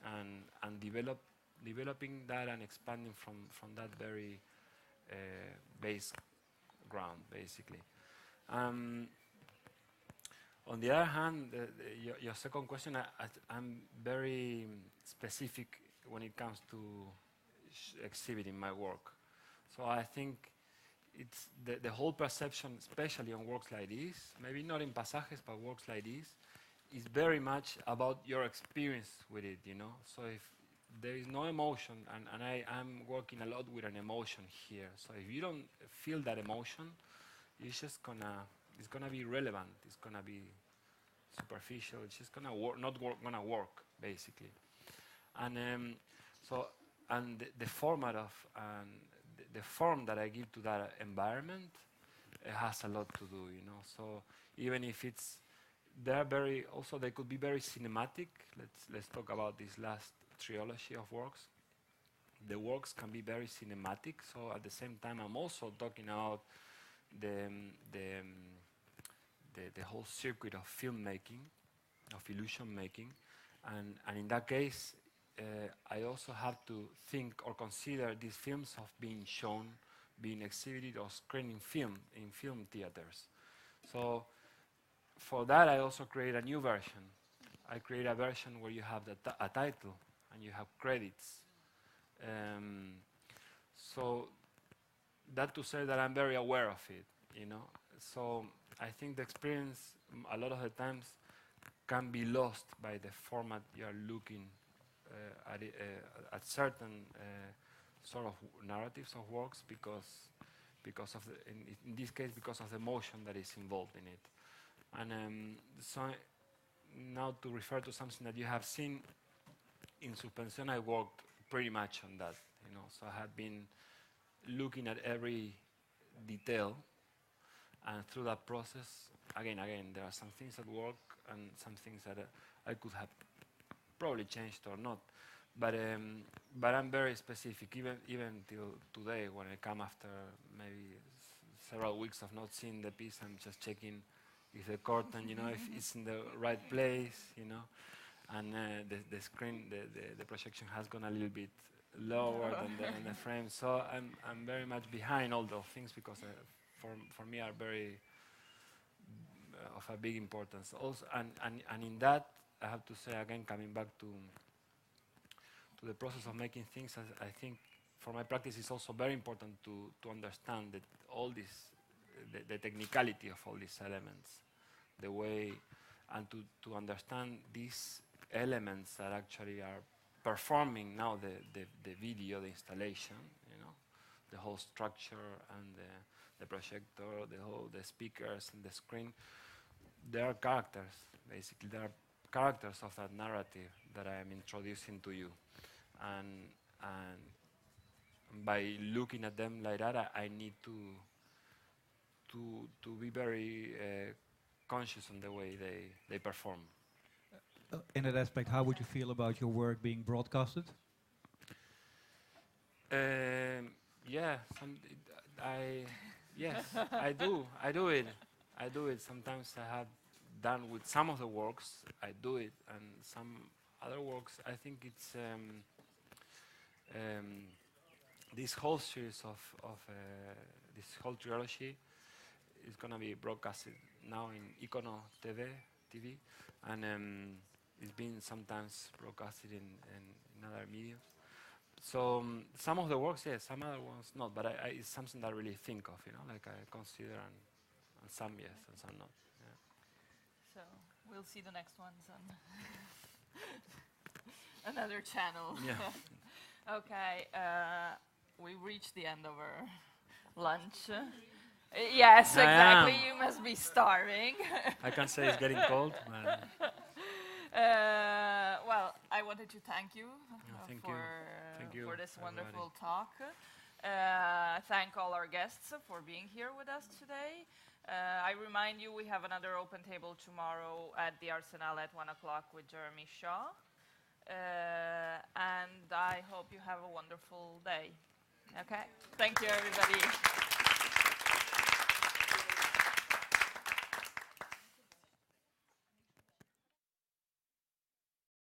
and developing that and expanding from that very base ground, basically. On the other hand, your second question, I'm very specific when it comes to exhibiting my work. So I think it's the whole perception, especially on works like this, maybe not in Pasajes, but works like this, is very much about your experience with it, you know. So if there is no emotion, and I'm working a lot with an emotion here, so if you don't feel that emotion, you're just gonna it's gonna be relevant. It's gonna be superficial. It's just gonna gonna work basically. And the format of the form that I give to that environment, it has a lot to do, you know. So even if it's they could be very cinematic. Let's talk about this last trilogy of works. The works can be very cinematic. So at the same time, I'm also talking about the whole circuit of filmmaking, of illusion making, and in that case, I also have to think or consider these films of being shown, being exhibited or screened in film theaters. So for that, I also create a new version. I create a version where you have a title and you have credits. So that to say that I'm very aware of it, you know. So I think the experience a lot of the times can be lost by the format you are looking at certain sort of narratives of works because of in this case because of the emotion that is involved in it. And so now to refer to something that you have seen in Suspensione, I worked pretty much on that, you know. So I have been looking at every detail, and through that process, again, there are some things that work and some things that I could have probably changed or not. But I'm very specific, even till today, when I come after maybe several weeks of not seeing the piece, I'm just checking if the curtain, you know, if it's in the right place, you know, and the screen, the projection has gone a little bit lower than the frame. So I'm very much behind all those things because for me are very of a big importance. Also, and in that, I have to say again, coming back to the process of making things, I think for my practice it's also very important to understand that all this, the technicality of all these elements, the way, and to understand these elements that actually are performing now the video, the installation, you know, the whole structure and the projector, the speakers and the screen. They are characters, basically. They are characters of that narrative that I am introducing to you. And by looking at them like that, I need to be very conscious on the way they perform. In that aspect, how would you feel about your work being broadcasted? Yeah, yes, I do it. Sometimes I have done with some of the works, I do it, and some other works, I think it's this whole series of this whole trilogy is going to be broadcasted now in Icono TV, and it's been sometimes broadcasted in other mediums. So some of the works, yes, some other ones not, but it's something that I really think of, you know, like I consider, and some yes, and some not. Yeah. So we'll see the next ones on another channel. Yeah. Okay, we reached the end of our lunch. Yes, exactly. You must be starving. I can say it's getting cold. Well, I wanted to thank you Thank you, for this everybody. wonderful talk. Thank all our guests for being here with us today. I remind you we have another open table tomorrow at the Arsenal at 1 o'clock with Jeremy Shaw. And I hope you have a wonderful day. Okay? Thank you, everybody.